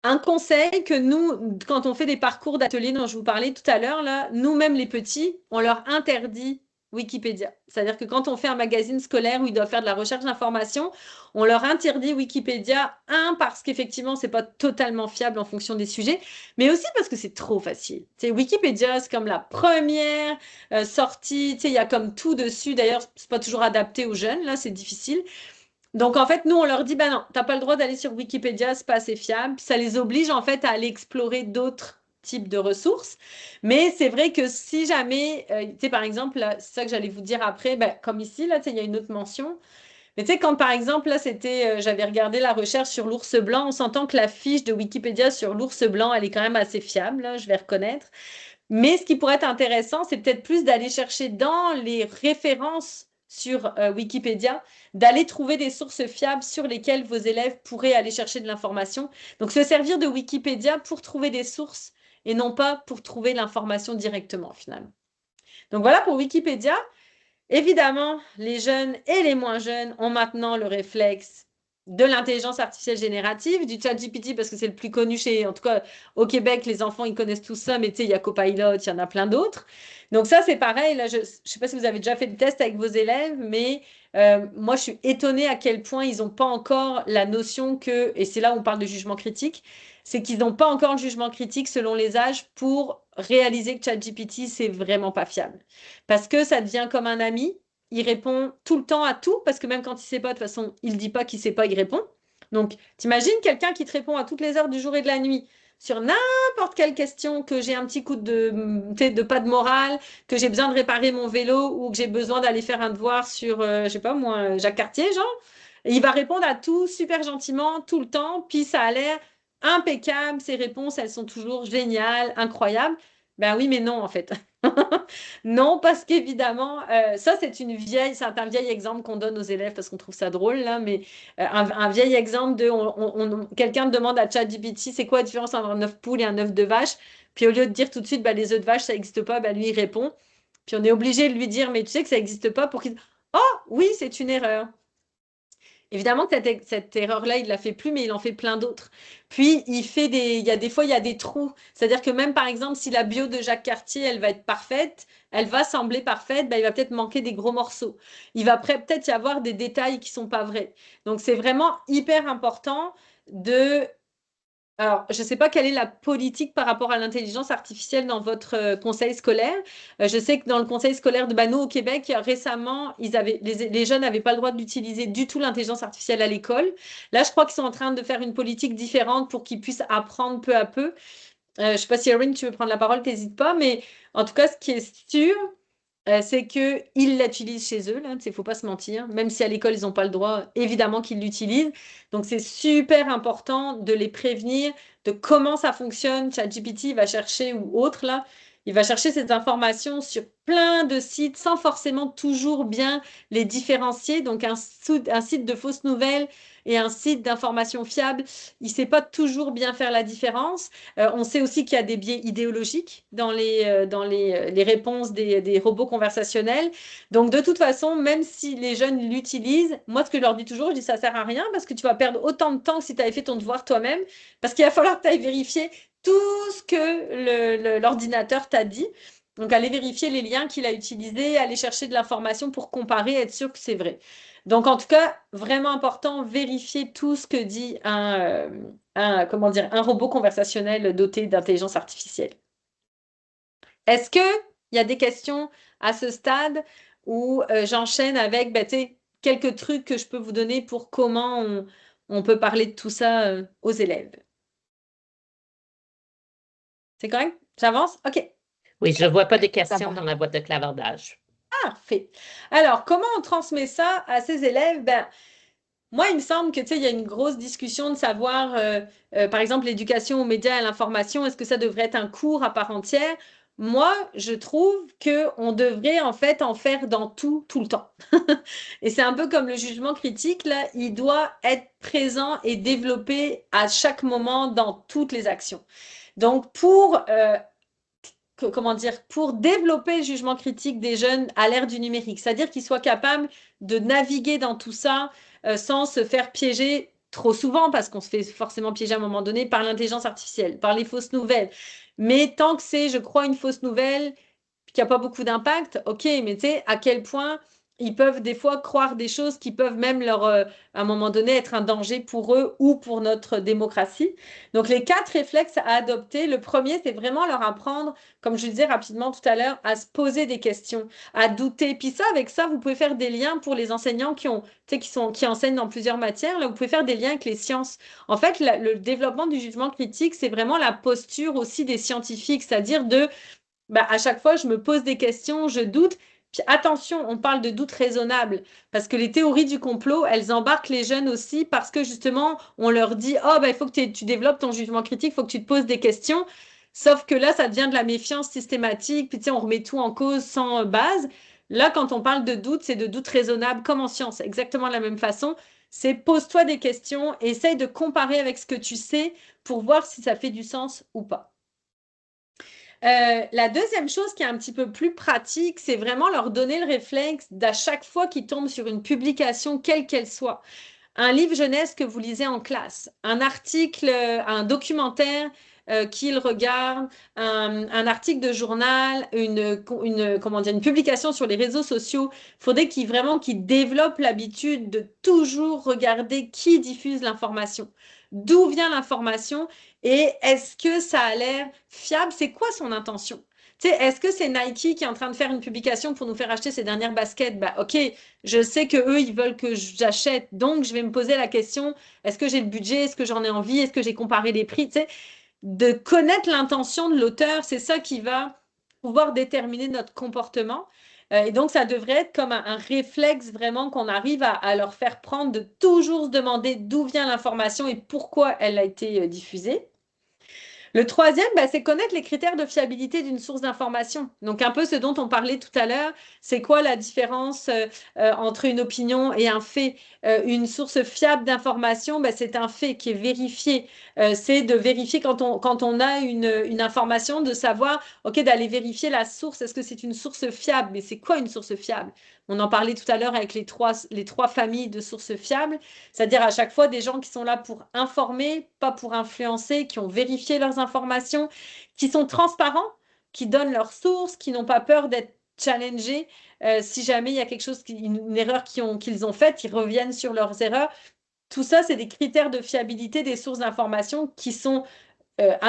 Un conseil que nous, quand on fait des parcours d'ateliers dont je vous parlais tout à l'heure, là, nous-mêmes les petits, on leur interdit Wikipédia. C'est-à-dire que quand on fait un magazine scolaire où ils doivent faire de la recherche d'information, on leur interdit Wikipédia, parce qu'effectivement, c'est pas totalement fiable en fonction des sujets, mais aussi parce que c'est trop facile. Wikipédia, c'est comme la première sortie, il y a comme tout dessus. D'ailleurs, c'est pas toujours adapté aux jeunes, là, c'est difficile. Donc, en fait, nous, on leur dit, non, tu n'as pas le droit d'aller sur Wikipédia, c'est pas assez fiable. Puis ça les oblige, en fait, à aller explorer d'autres types de ressources. Mais c'est vrai que si jamais, par exemple, c'est ça que j'allais vous dire après, comme ici, là, il y a une autre mention. Mais quand, par exemple, là, j'avais regardé la recherche sur l'ours blanc, on s'entend que la fiche de Wikipédia sur l'ours blanc, elle est quand même assez fiable, là, je vais reconnaître. Mais ce qui pourrait être intéressant, c'est peut-être plus d'aller chercher dans les références sur Wikipédia, d'aller trouver des sources fiables sur lesquelles vos élèves pourraient aller chercher de l'information. Donc, se servir de Wikipédia pour trouver des sources et non pas pour trouver l'information directement, finalement. Donc, voilà pour Wikipédia. Évidemment, les jeunes et les moins jeunes ont maintenant le réflexe de l'intelligence artificielle générative, du ChatGPT parce que c'est le plus connu en tout cas au Québec, les enfants, ils connaissent tout ça, mais il y a Copilot, il y en a plein d'autres. Donc ça, c'est pareil. Là, je ne sais pas si vous avez déjà fait le test avec vos élèves, mais moi, je suis étonnée à quel point ils n'ont pas encore la notion que, et c'est là où on parle de jugement critique, c'est qu'ils n'ont pas encore le jugement critique selon les âges pour réaliser que ChatGPT, c'est vraiment pas fiable. Parce que ça devient comme un ami. Il répond tout le temps à tout, parce que même quand il ne sait pas, de toute façon, il ne dit pas qu'il ne sait pas, il répond. Donc, t'imagines quelqu'un qui te répond à toutes les heures du jour et de la nuit sur n'importe quelle question, que j'ai un petit coup de pas de morale, que j'ai besoin de réparer mon vélo ou que j'ai besoin d'aller faire un devoir sur, je sais pas moi, Jacques Cartier, genre. Et il va répondre à tout super gentiment, tout le temps, puis ça a l'air impeccable, ses réponses, elles sont toujours géniales, incroyables. Ben oui, mais non, en fait. Non, parce qu'évidemment, ça, c'est un vieil exemple qu'on donne aux élèves parce qu'on trouve ça drôle, là, mais un vieil exemple de quelqu'un demande à ChatGPT c'est quoi la différence entre un œuf poule et un œuf de vache, puis au lieu de dire tout de suite les œufs de vache, ça n'existe pas, lui, il répond. Puis on est obligé de lui dire mais tu sais que ça n'existe pas pour qu'il. Oh, oui, c'est une erreur. Évidemment que cette erreur-là, il ne la fait plus, mais il en fait plein d'autres. Puis, des fois, il y a des trous. C'est-à-dire que même, par exemple, si la bio de Jacques Cartier, elle va être parfaite, elle va sembler parfaite, il va peut-être manquer des gros morceaux. Il va peut-être y avoir des détails qui ne sont pas vrais. Donc, c'est vraiment hyper important de... Alors, je ne sais pas quelle est la politique par rapport à l'intelligence artificielle dans votre conseil scolaire. Je sais que dans le conseil scolaire de Bano au Québec, récemment, les jeunes n'avaient pas le droit d'utiliser du tout l'intelligence artificielle à l'école. Là, je crois qu'ils sont en train de faire une politique différente pour qu'ils puissent apprendre peu à peu. Je ne sais pas si Erin, tu veux prendre la parole, n'hésite pas. Mais en tout cas, ce qui est sûr, c'est qu'ils l'utilisent chez eux, là, il ne faut pas se mentir. Même si à l'école, ils n'ont pas le droit, évidemment qu'ils l'utilisent. Donc, c'est super important de les prévenir de comment ça fonctionne. ChatGPT va chercher, ou autre, là, il va chercher ces informations sur plein de sites sans forcément toujours bien les différencier. Donc, un site de fausses nouvelles et un site d'information fiable, il ne sait pas toujours bien faire la différence. On sait aussi qu'il y a des biais idéologiques dans les réponses des robots conversationnels. Donc, de toute façon, même si les jeunes l'utilisent, moi, ce que je leur dis toujours, je dis ça ne sert à rien parce que tu vas perdre autant de temps que si tu avais fait ton devoir toi-même, parce qu'il va falloir que tu ailles vérifier tout ce que l'ordinateur t'a dit. Donc, aller vérifier les liens qu'il a utilisés, aller chercher de l'information pour comparer, être sûr que c'est vrai. Donc, en tout cas, vraiment important, vérifier tout ce que dit un robot conversationnel doté d'intelligence artificielle. Est-ce qu'il y a des questions à ce stade où j'enchaîne avec quelques trucs que je peux vous donner pour comment on peut parler de tout ça aux élèves? C'est correct? J'avance? OK. Oui, je ne vois pas de questions dans la boîte de clavardage. parfait. Alors, comment on transmet ça à ces élèves? Moi, il me semble que, tu sais, il y a une grosse discussion de savoir, par exemple, l'éducation aux médias et à l'information, est-ce que ça devrait être un cours à part entière? Moi, je trouve que on devrait en fait en faire dans tout, tout le temps. Et c'est un peu comme le jugement critique, là, il doit être présent et développé à chaque moment dans toutes les actions. Donc, comment dire, pour développer le jugement critique des jeunes à l'ère du numérique, c'est-à-dire qu'ils soient capables de naviguer dans tout ça sans se faire piéger trop souvent, parce qu'on se fait forcément piéger à un moment donné par l'intelligence artificielle, par les fausses nouvelles. Mais tant que c'est, je crois, une fausse nouvelle qui n'a pas beaucoup d'impact, ok, mais tu sais, à quel point ils peuvent des fois croire des choses qui peuvent même à un moment donné être un danger pour eux ou pour notre démocratie. Donc les 4 réflexes à adopter, le premier, c'est vraiment leur apprendre, comme je le disais rapidement tout à l'heure, à se poser des questions, à douter. Puis ça, avec ça, vous pouvez faire des liens pour les enseignants qui enseignent dans plusieurs matières. Là, vous pouvez faire des liens avec les sciences. En fait, le développement du jugement critique, c'est vraiment la posture aussi des scientifiques, c'est-à-dire à chaque fois, je me pose des questions, je doute. Puis attention, on parle de doute raisonnable, parce que les théories du complot, elles embarquent les jeunes aussi, parce que justement, on leur dit, oh, il faut que tu développes ton jugement critique, il faut que tu te poses des questions. Sauf que là, ça devient de la méfiance systématique, puis tu sais, on remet tout en cause sans base. Là, quand on parle de doute, c'est de doute raisonnable, comme en science, exactement de la même façon. C'est pose-toi des questions, essaye de comparer avec ce que tu sais pour voir si ça fait du sens ou pas. La deuxième chose qui est un petit peu plus pratique, c'est vraiment leur donner le réflexe d'à chaque fois qu'ils tombent sur une publication, quelle qu'elle soit, un livre jeunesse que vous lisez en classe, un article, un documentaire qu'ils regardent, un article de journal, comment dire, une publication sur les réseaux sociaux. Il faudrait qu'ils développent l'habitude de toujours regarder qui diffuse l'information, d'où vient l'information et est-ce que ça a l'air fiable, c'est quoi son intention? Tu sais, est-ce que c'est Nike qui est en train de faire une publication pour nous faire acheter ses dernières baskets? Ok, je sais que eux, ils veulent que j'achète, donc je vais me poser la question, est-ce que j'ai le budget? Est-ce que j'en ai envie? Est-ce que j'ai comparé les prix? Tu sais, de connaître l'intention de l'auteur, c'est ça qui va pouvoir déterminer notre comportement. Et donc, ça devrait être comme un réflexe vraiment qu'on arrive à leur faire prendre, de toujours se demander d'où vient l'information et pourquoi elle a été diffusée. Le troisième, c'est connaître les critères de fiabilité d'une source d'information. Donc, un peu ce dont on parlait tout à l'heure, c'est quoi la différence entre une opinion et un fait? Une source fiable d'information, c'est un fait qui est vérifié. C'est de vérifier quand on a une information, de savoir, OK, d'aller vérifier la source. Est-ce que c'est une source fiable? Mais c'est quoi une source fiable? On en parlait tout à l'heure avec les trois familles de sources fiables, c'est-à-dire à chaque fois des gens qui sont là pour informer, pas pour influencer, qui ont vérifié leurs informations, qui sont transparents, qui donnent leurs sources, qui n'ont pas peur d'être challengés. Si jamais il y a quelque chose, une erreur qu'ils ont faite, ils reviennent sur leurs erreurs. Tout ça, c'est des critères de fiabilité des sources d'information qui sont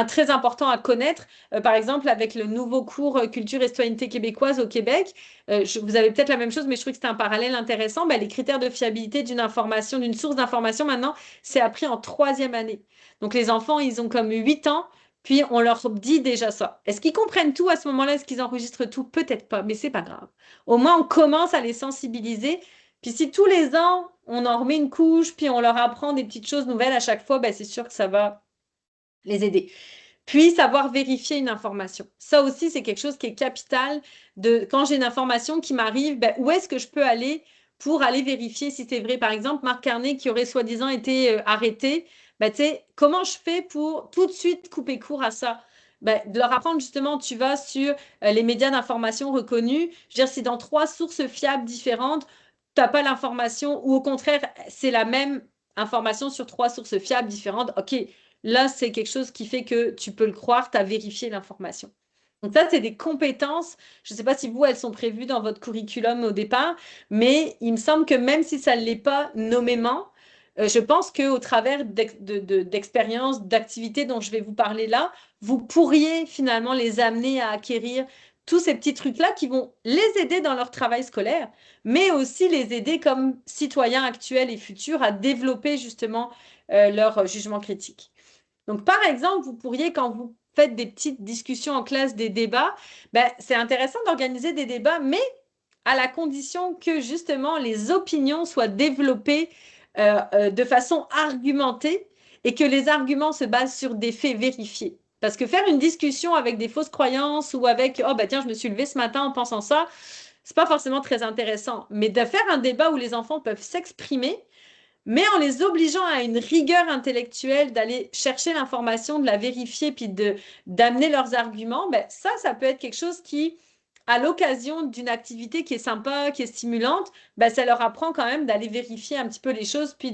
très important à connaître. Par exemple, avec le nouveau cours Culture et citoyenneté québécoise au Québec, vous avez peut-être la même chose, mais je trouve que c'est un parallèle intéressant. Les critères de fiabilité d'une information, d'une source d'information, maintenant, c'est appris en 3e année. Donc, les enfants, ils ont comme 8 ans, puis on leur dit déjà ça. Est-ce qu'ils comprennent tout à ce moment-là? Est-ce qu'ils enregistrent tout? Peut-être pas, mais c'est pas grave. Au moins, on commence à les sensibiliser. Puis si tous les ans, on en remet une couche, puis on leur apprend des petites choses nouvelles à chaque fois, c'est sûr que ça va les aider. Puis, savoir vérifier une information. Ça aussi, c'est quelque chose qui est capital. Quand j'ai une information qui m'arrive, où est-ce que je peux aller pour aller vérifier si c'est vrai? Par exemple, Marc Carnet, qui aurait soi-disant été arrêté, comment je fais pour tout de suite couper court à ça? De leur apprendre justement, tu vas sur les médias d'information reconnus. Je veux dire, si dans 3 sources fiables différentes, tu n'as pas l'information, ou au contraire, c'est la même information sur 3 sources fiables différentes, OK, là, c'est quelque chose qui fait que tu peux le croire, tu as vérifié l'information. Donc ça, c'est des compétences. Je ne sais pas si vous, elles sont prévues dans votre curriculum au départ, mais il me semble que même si ça ne l'est pas nommément, je pense qu'au travers d'expériences, d'activités dont je vais vous parler là, vous pourriez finalement les amener à acquérir tous ces petits trucs-là qui vont les aider dans leur travail scolaire, mais aussi les aider comme citoyens actuels et futurs à développer justement leur jugement critique. Donc, par exemple, vous pourriez, quand vous faites des petites discussions en classe, des débats, c'est intéressant d'organiser des débats, mais à la condition que justement les opinions soient développées de façon argumentée et que les arguments se basent sur des faits vérifiés. Parce que faire une discussion avec des fausses croyances ou avec oh bah tiens, je me suis levée ce matin en pensant ça, c'est pas forcément très intéressant. Mais de faire un débat où les enfants peuvent s'exprimer, mais en les obligeant à une rigueur intellectuelle, d'aller chercher l'information, de la vérifier, puis d'amener leurs arguments, ben ça peut être quelque chose qui, à l'occasion d'une activité qui est sympa, qui est stimulante, ben ça leur apprend quand même d'aller vérifier un petit peu les choses, puis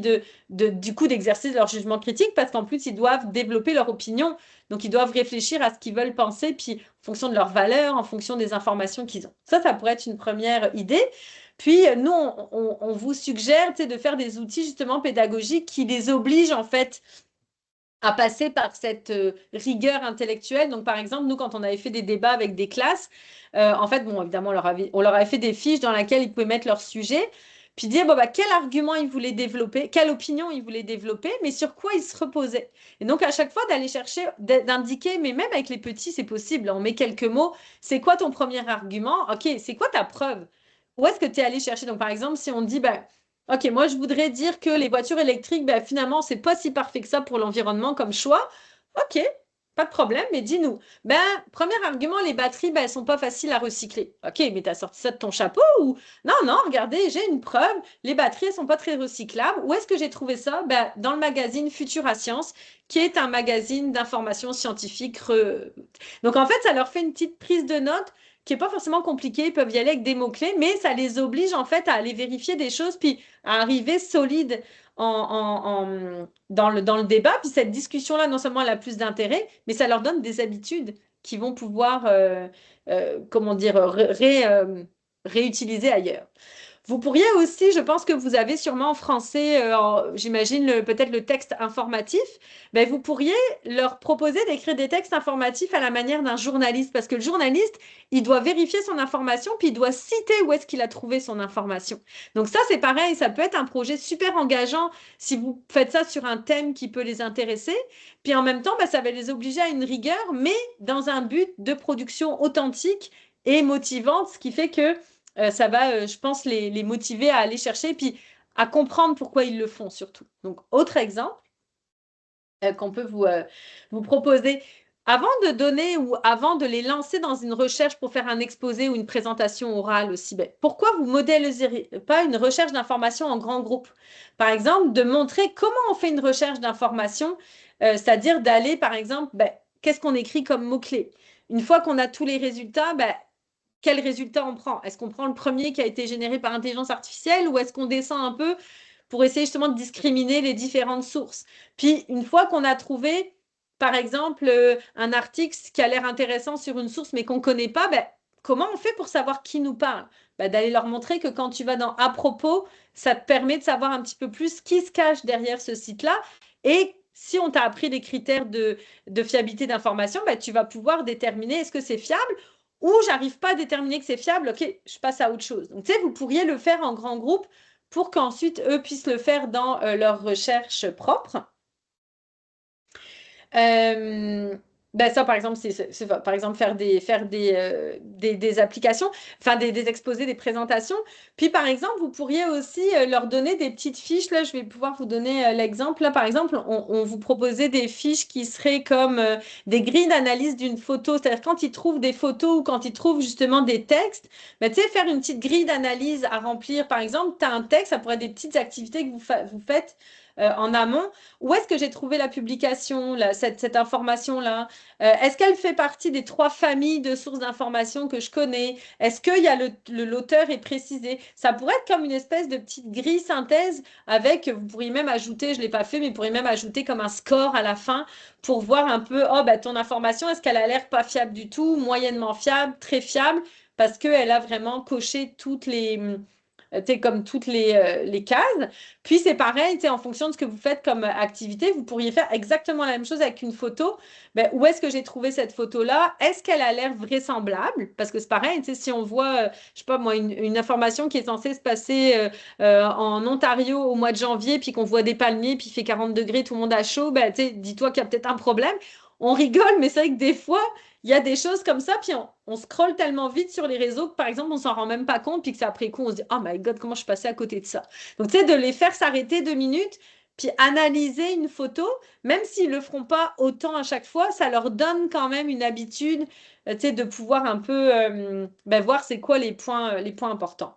du coup d'exercer leur jugement critique, parce qu'en plus, ils doivent développer leur opinion. Donc, ils doivent réfléchir à ce qu'ils veulent penser, puis en fonction de leurs valeurs, en fonction des informations qu'ils ont. Ça pourrait être une première idée. Puis, nous, on vous suggère de faire des outils justement pédagogiques qui les obligent en fait à passer par cette rigueur intellectuelle. Donc, par exemple, nous, quand on avait fait des débats avec des classes, en fait, bon, évidemment, on leur avait fait des fiches dans lesquelles ils pouvaient mettre leur sujet, puis dire, bon, bah, quel argument ils voulaient développer, quelle opinion ils voulaient développer, mais sur quoi ils se reposaient. Et donc, à chaque fois, d'aller chercher, d'indiquer, mais même avec les petits, c'est possible, on met quelques mots, c'est quoi ton premier argument? OK, c'est quoi ta preuve? Où est-ce que tu es allé chercher? Donc, par exemple, si on dit, ben, OK, moi, je voudrais dire que les voitures électriques, ben, finalement, c'est pas si parfait que ça pour l'environnement comme choix. OK, pas de problème, mais dis-nous. Ben, premier argument, les batteries, ben, elles sont pas faciles à recycler. OK, mais tu as sorti ça de ton chapeau ou... Non, non, regardez, j'ai une preuve. Les batteries, elles sont pas très recyclables. Où est-ce que j'ai trouvé ça? Ben, dans le magazine Futura Science, qui est un magazine d'information scientifique. Donc, en fait, ça leur fait une petite prise de notes qui n'est pas forcément compliquée. Ils peuvent y aller avec des mots-clés, mais ça les oblige, en fait, à aller vérifier des choses, puis à arriver solide dans le débat. Puis cette discussion-là, non seulement elle a plus d'intérêt, mais ça leur donne des habitudes qui vont pouvoir, comment dire, réutiliser ailleurs. Vous pourriez aussi, je pense que vous avez sûrement en français, j'imagine peut-être le texte informatif, ben vous pourriez leur proposer d'écrire des textes informatifs à la manière d'un journaliste, parce que le journaliste, il doit vérifier son information, puis il doit citer où est-ce qu'il a trouvé son information. Donc ça, c'est pareil, ça peut être un projet super engageant si vous faites ça sur un thème qui peut les intéresser, puis en même temps, ben, ça va les obliger à une rigueur, mais dans un but de production authentique et motivante, ce qui fait que ça va, je pense, les motiver à aller chercher, puis à comprendre pourquoi ils le font surtout. Donc, autre exemple qu'on peut vous proposer. Avant de donner ou avant de les lancer dans une recherche pour faire un exposé ou une présentation orale aussi, ben, pourquoi vous ne modélisez pas une recherche d'information en grand groupe? Par exemple, de montrer comment on fait une recherche d'information, c'est-à-dire d'aller, par exemple, ben, qu'est-ce qu'on écrit comme mots-clés? Une fois qu'on a tous les résultats, ben, quel résultat on prend? Est-ce qu'on prend le premier qui a été généré par intelligence artificielle ou est-ce qu'on descend un peu pour essayer justement de discriminer les différentes sources? Puis, une fois qu'on a trouvé, par exemple, un article qui a l'air intéressant sur une source mais qu'on ne connaît pas, ben, comment on fait pour savoir qui nous parle? Ben, d'aller leur montrer que quand tu vas dans à propos, ça te permet de savoir un petit peu plus qui se cache derrière ce site-là. Et si on t'a appris les critères de fiabilité d'information, ben, tu vas pouvoir déterminer est-ce que c'est fiable ou j'arrive pas à déterminer que c'est fiable, ok, je passe à autre chose. Donc, tu sais, vous pourriez le faire en grand groupe pour qu'ensuite, eux puissent le faire dans leur recherche propre. Ben ça, par exemple, c'est par exemple faire des applications, enfin des exposés, des présentations. Puis, par exemple, vous pourriez aussi leur donner des petites fiches. Là, je vais pouvoir vous donner l'exemple. Là, par exemple, on vous proposait des fiches qui seraient comme des grilles d'analyse d'une photo. C'est-à-dire quand ils trouvent des photos ou quand ils trouvent justement des textes, ben, tu sais, faire une petite grille d'analyse à remplir. Par exemple, tu as un texte, ça pourrait être des petites activités que vous faites en amont. Où est-ce que j'ai trouvé la publication, cette information-là? Est-ce qu'elle fait partie des 3 familles de sources d'informations que je connais? Est-ce qu'il y a l'auteur est précisé? Ça pourrait être comme une espèce de petite grille synthèse avec, vous pourriez même ajouter, je ne l'ai pas fait, mais vous pourriez même ajouter comme un score à la fin pour voir un peu, oh, bah, ton information, est-ce qu'elle a l'air pas fiable du tout, moyennement fiable, très fiable, parce qu'elle a vraiment coché toutes comme toutes les cases. Puis c'est pareil, en fonction de ce que vous faites comme activité, vous pourriez faire exactement la même chose avec une photo. Ben, où est-ce que j'ai trouvé cette photo-là? Est-ce qu'elle a l'air vraisemblable? Parce que c'est pareil, si on voit, je sais pas moi, une information qui est censée se passer en Ontario au mois de janvier, puis qu'on voit des palmiers, puis il fait 40 degrés, tout le monde a chaud, ben, dis-toi qu'il y a peut-être un problème. on rigole, mais c'est vrai que des fois, il y a des choses comme ça, puis on scrolle tellement vite sur les réseaux que, par exemple, on s'en rend même pas compte, puis que c'est après coup, on se dit « Oh my God, comment je suis passée à côté de ça ?» Donc, tu sais, de les faire s'arrêter 2 minutes, puis analyser une photo, même s'ils le feront pas autant à chaque fois, ça leur donne quand même une habitude, tu sais, de pouvoir un peu voir c'est quoi les points importants.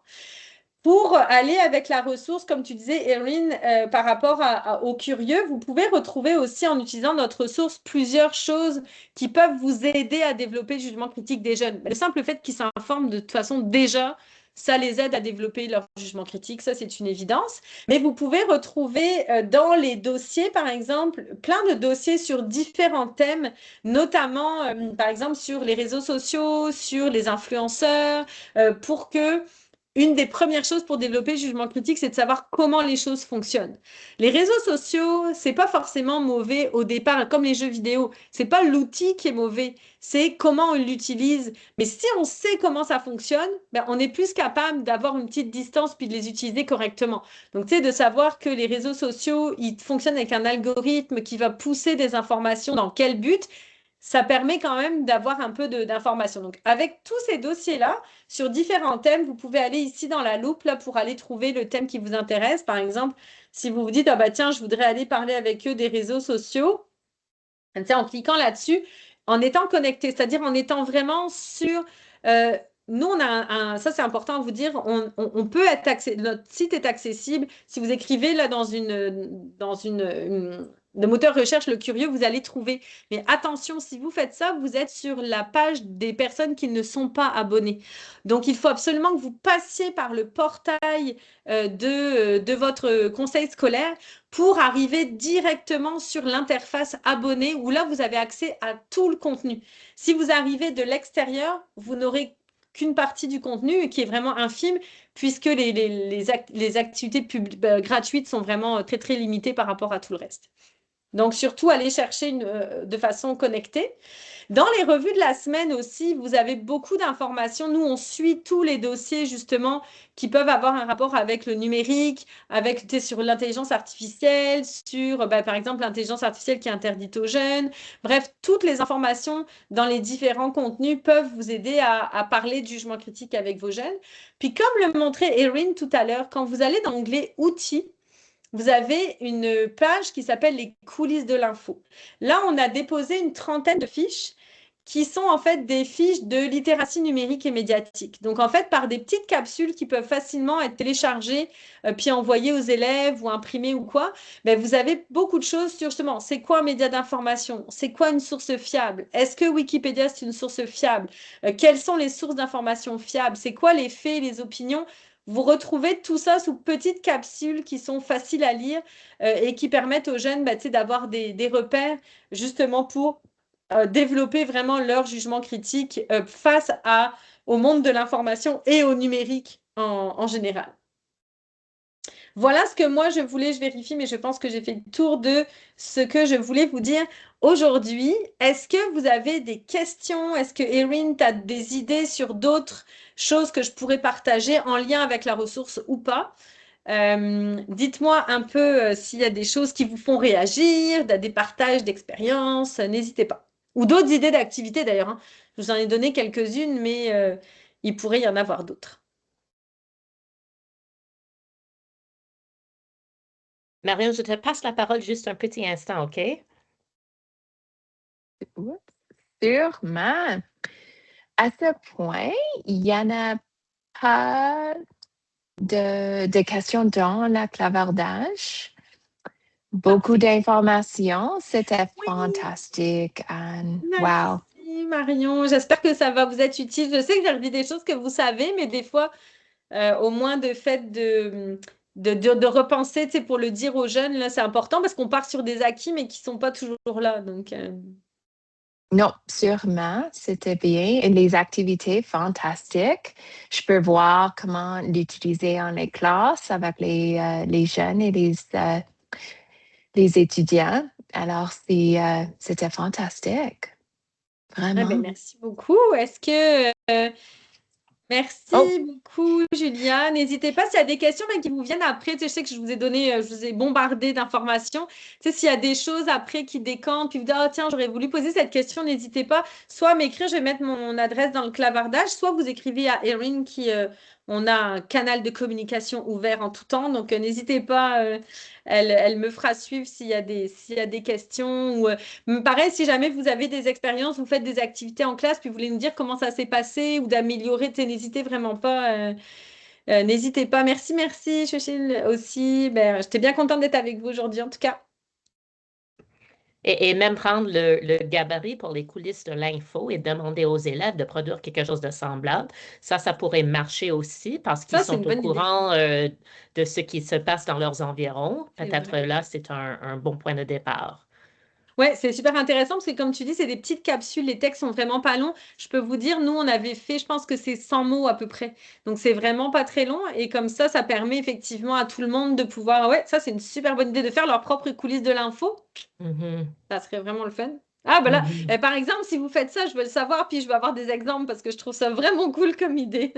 Pour aller avec la ressource, comme tu disais, Erin, par rapport aux curieux, vous pouvez retrouver aussi en utilisant notre ressource plusieurs choses qui peuvent vous aider à développer le jugement critique des jeunes. Le simple fait qu'ils s'informent de toute façon déjà, ça les aide à développer leur jugement critique, ça c'est une évidence. Mais vous pouvez retrouver dans les dossiers, par exemple, plein de dossiers sur différents thèmes, notamment par exemple sur les réseaux sociaux, sur les influenceurs, pour que une des premières choses pour développer le jugement critique, c'est de savoir comment les choses fonctionnent. Les réseaux sociaux, c'est pas forcément mauvais au départ, comme les jeux vidéo. C'est pas l'outil qui est mauvais, c'est comment on l'utilise. Mais si on sait comment ça fonctionne, on est plus capable d'avoir une petite distance puis de les utiliser correctement. Donc, tu sais, de savoir que les réseaux sociaux, ils fonctionnent avec un algorithme qui va pousser des informations dans quel but, ça permet quand même d'avoir un peu d'informations. Donc, avec tous ces dossiers-là, sur différents thèmes, vous pouvez aller ici dans la loupe là, pour aller trouver le thème qui vous intéresse. Par exemple, si vous vous dites, ah bah tiens, je voudrais aller parler avec eux des réseaux sociaux, en cliquant là-dessus, en étant connecté, c'est-à-dire en étant vraiment sur... nous, on a ça c'est important à vous dire, on peut être notre site est accessible. Si vous écrivez là dans le moteur recherche Le Curieux, vous allez trouver. Mais attention, si vous faites ça, vous êtes sur la page des personnes qui ne sont pas abonnées. Donc, il faut absolument que vous passiez par le portail de votre conseil scolaire pour arriver directement sur l'interface abonnée où là, vous avez accès à tout le contenu. Si vous arrivez de l'extérieur, vous n'aurez qu'une partie du contenu qui est vraiment infime puisque les activités gratuites sont vraiment très, très limitées par rapport à tout le reste. Donc, surtout, aller chercher de façon connectée. Dans les revues de la semaine aussi, vous avez beaucoup d'informations. Nous, on suit tous les dossiers, justement, qui peuvent avoir un rapport avec le numérique, sur l'intelligence artificielle, sur, par exemple, l'intelligence artificielle qui est interdite aux jeunes. Bref, toutes les informations dans les différents contenus peuvent vous aider à parler de jugement critique avec vos jeunes. Puis, comme le montrait Erin tout à l'heure, quand vous allez dans l'onglet « Outils », vous avez une page qui s'appelle « Les coulisses de l'info ». Là, on a déposé une trentaine de fiches qui sont en fait des fiches de littératie numérique et médiatique. Donc, en fait, par des petites capsules qui peuvent facilement être téléchargées puis envoyées aux élèves ou imprimées ou quoi, vous avez beaucoup de choses sur justement, c'est quoi un média d'information? C'est quoi une source fiable? Est-ce que Wikipédia, c'est une source fiable? Quelles sont les sources d'information fiables? C'est quoi les faits, les opinions? Vous retrouvez tout ça sous petites capsules qui sont faciles à lire et qui permettent aux jeunes d'avoir des repères justement pour développer vraiment leur jugement critique face au monde de l'information et au numérique en général. Voilà ce que moi je vérifie, mais je pense que j'ai fait le tour de ce que je voulais vous dire aujourd'hui. Est-ce que vous avez des questions? Est-ce que Erin, tu as des idées sur d'autres choses que je pourrais partager en lien avec la ressource ou pas? Dites-moi un peu s'il y a des choses qui vous font réagir, des partages d'expériences, n'hésitez pas. Ou d'autres idées d'activités d'ailleurs, hein. Je vous en ai donné quelques-unes, mais il pourrait y en avoir d'autres. Marion, je te passe la parole juste un petit instant, OK? Sûrement. À ce point, il n'y en a pas de questions dans la clavardage. Beaucoup d'informations. C'était fantastique, Anne. Wow. Merci, Marion. J'espère que ça va vous être utile. Je sais que j'ai redit des choses que vous savez, mais des fois, au moins de fait de repenser, pour le dire aux jeunes, là, c'est important parce qu'on part sur des acquis, mais qui ne sont pas toujours là. Donc, Non, sûrement, c'était bien. Et les activités fantastiques. Je peux voir comment l'utiliser en les classes avec les jeunes et les étudiants. Alors, c'était fantastique. Vraiment. Merci beaucoup. Est-ce que Oh, Merci beaucoup, Julia. N'hésitez pas s'il y a des questions même qui vous viennent après. Tu sais, je sais que je vous ai donné, je vous ai bombardé d'informations. Tu sais, s'il y a des choses après qui décantent, puis vous dites, ah tiens, j'aurais voulu poser cette question, n'hésitez pas. Soit à m'écrire, je vais mettre mon adresse dans le clavardage, soit vous écrivez à Erin on a un canal de communication ouvert en tout temps. Donc, n'hésitez pas, elle me fera suivre s'il y a des questions. Pareil, si jamais vous avez des expériences, vous faites des activités en classe, puis vous voulez nous dire comment ça s'est passé ou d'améliorer, tu sais, n'hésitez vraiment pas. N'hésitez pas. Merci, Chéchille aussi. Ben, j'étais bien contente d'être avec vous aujourd'hui, en tout cas. et même prendre le gabarit pour les coulisses de l'info et demander aux élèves de produire quelque chose de semblable. Ça pourrait marcher aussi parce qu'ils Ça, c'est sont une au bonne idée. courant de ce qui se passe dans leurs environs. C'est Peut-être vrai. là, c'est un bon point de départ. Ouais, c'est super intéressant parce que comme tu dis, c'est des petites capsules, les textes sont vraiment pas longs. Je peux vous dire, nous, on avait fait, je pense que c'est 100 mots à peu près. Donc, c'est vraiment pas très long. Et comme ça permet effectivement à tout le monde de pouvoir, ouais, ça, c'est une super bonne idée de faire leur propre coulisses de l'info. Mhm, Ça serait vraiment le fun. Ah, ben là, mhm. par exemple, si vous faites ça, je veux le savoir, puis je veux avoir des exemples parce que je trouve ça vraiment cool comme idée.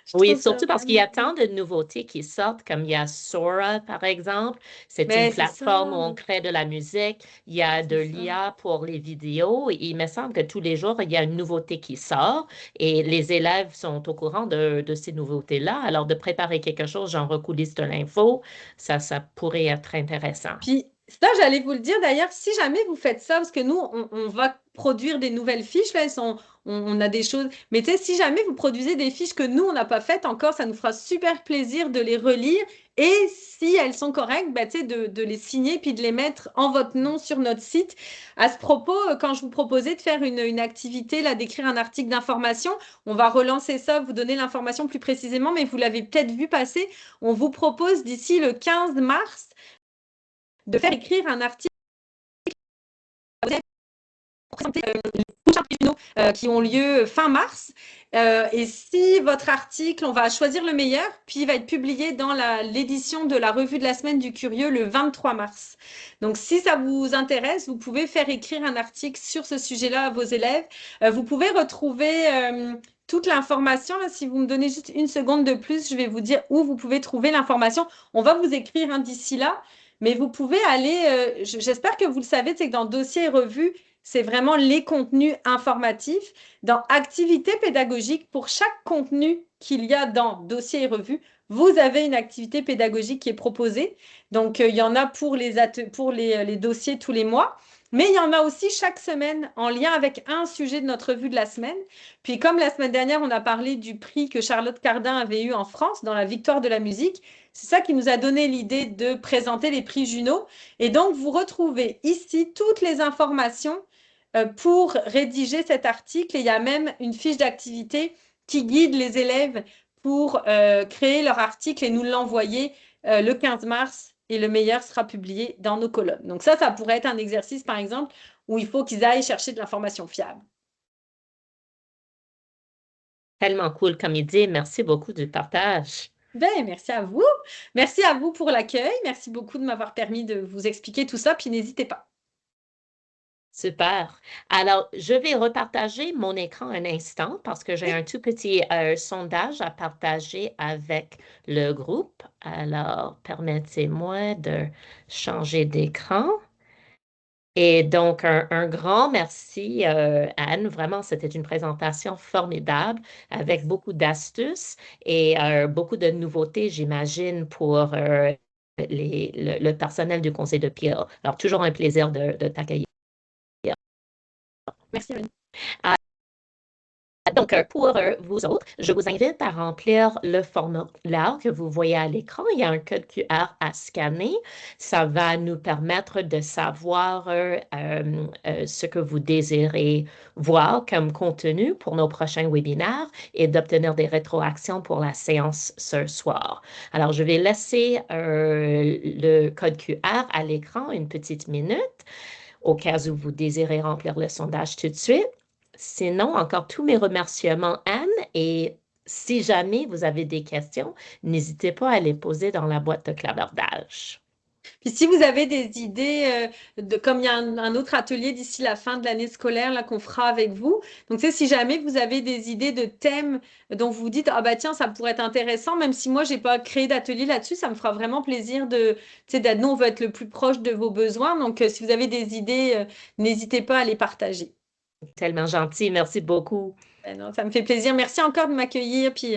Je Oui, trouve ça surtout parce qu'il y vraiment a cool. tant de nouveautés qui sortent, comme il y a Sora, par exemple. C'est une Mais c'est ça. plateforme où on crée de la musique. Il y a de C'est ça. l'IA pour les vidéos. Et il me semble que tous les jours, il y a une nouveauté qui sort et les élèves sont au courant de ces nouveautés-là. Alors, de préparer quelque chose, genre coulisses de l'info, ça pourrait être intéressant. Puis ça, j'allais vous le dire d'ailleurs, si jamais vous faites ça, parce que nous, on va produire des nouvelles fiches, là, on a des choses, mais tu sais, si jamais vous produisez des fiches que nous, on n'a pas faites encore, ça nous fera super plaisir de les relire. Et si elles sont correctes, bah, tu sais, de les signer puis de les mettre en votre nom sur notre site. À ce propos, quand je vous proposais de faire une activité, là, d'écrire un article d'information, on va relancer ça, vous donner l'information plus précisément, mais vous l'avez peut-être vu passer. On vous propose d'ici le 15 mars de faire écrire un article pour présenter les prochains tribunaux qui ont lieu fin mars. Et si votre article, on va choisir le meilleur, puis il va être publié dans l'édition de la revue de la semaine du Curieux le 23 mars. Donc, si ça vous intéresse, vous pouvez faire écrire un article sur ce sujet-là à vos élèves. Vous pouvez retrouver toute l'information. Si vous me donnez juste une seconde de plus, je vais vous dire où vous pouvez trouver l'information. On va vous écrire d'ici là. Mais vous pouvez aller, j'espère que vous le savez, c'est que dans Dossier et Revue, c'est vraiment les contenus informatifs. Dans Activités pédagogiques, pour chaque contenu qu'il y a dans Dossier et Revue, vous avez une activité pédagogique qui est proposée. Donc, il y en a pour les dossiers tous les mois. Mais il y en a aussi chaque semaine en lien avec un sujet de notre revue de la semaine. Puis comme la semaine dernière, on a parlé du prix que Charlotte Cardin avait eu en France dans la victoire de la musique, c'est ça qui nous a donné l'idée de présenter les prix Juno. Et donc, vous retrouvez ici toutes les informations pour rédiger cet article. Et il y a même une fiche d'activité qui guide les élèves pour créer leur article et nous l'envoyer le 15 mars. Et le meilleur sera publié dans nos colonnes. Donc ça pourrait être un exercice, par exemple, où il faut qu'ils aillent chercher de l'information fiable. Tellement cool comme idée. Merci beaucoup du partage. Ben, merci à vous. Merci à vous pour l'accueil. Merci beaucoup de m'avoir permis de vous expliquer tout ça. Puis n'hésitez pas. Super. Alors, je vais repartager mon écran un instant parce que j'ai Oui. un tout petit sondage à partager avec le groupe. Alors, permettez-moi de changer d'écran. Et donc, un grand merci, Anne. Vraiment, c'était une présentation formidable avec Merci. beaucoup d'astuces et beaucoup de nouveautés, j'imagine, pour le personnel du Conseil de Peel. Alors, toujours un plaisir de t'accueillir. Merci, Amélie. Donc, pour vous autres, je vous invite à remplir le formulaire que vous voyez à l'écran. Il y a un code QR à scanner. Ça va nous permettre de savoir ce que vous désirez voir comme contenu pour nos prochains webinaires et d'obtenir des rétroactions pour la séance ce soir. Alors, je vais laisser le code QR à l'écran une petite minute au cas où vous désirez remplir le sondage tout de suite. Sinon, encore tous mes remerciements, Anne, et si jamais vous avez des questions, n'hésitez pas à les poser dans la boîte de clavardage. Puis si vous avez des idées, comme il y a un autre atelier d'ici la fin de l'année scolaire là, qu'on fera avec vous. Donc, si jamais vous avez des idées de thèmes dont vous vous dites, ah bah tiens, ça pourrait être intéressant, même si moi, j'ai pas créé d'atelier là-dessus, ça me fera vraiment plaisir d'être, nous, on veut être le plus proche de vos besoins. Donc, si vous avez des idées, n'hésitez pas à les partager. Tellement gentil, merci beaucoup. Ben non, ça me fait plaisir. Merci encore de m'accueillir, puis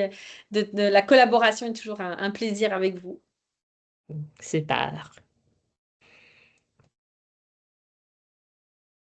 de la collaboration est toujours un plaisir avec vous. Super.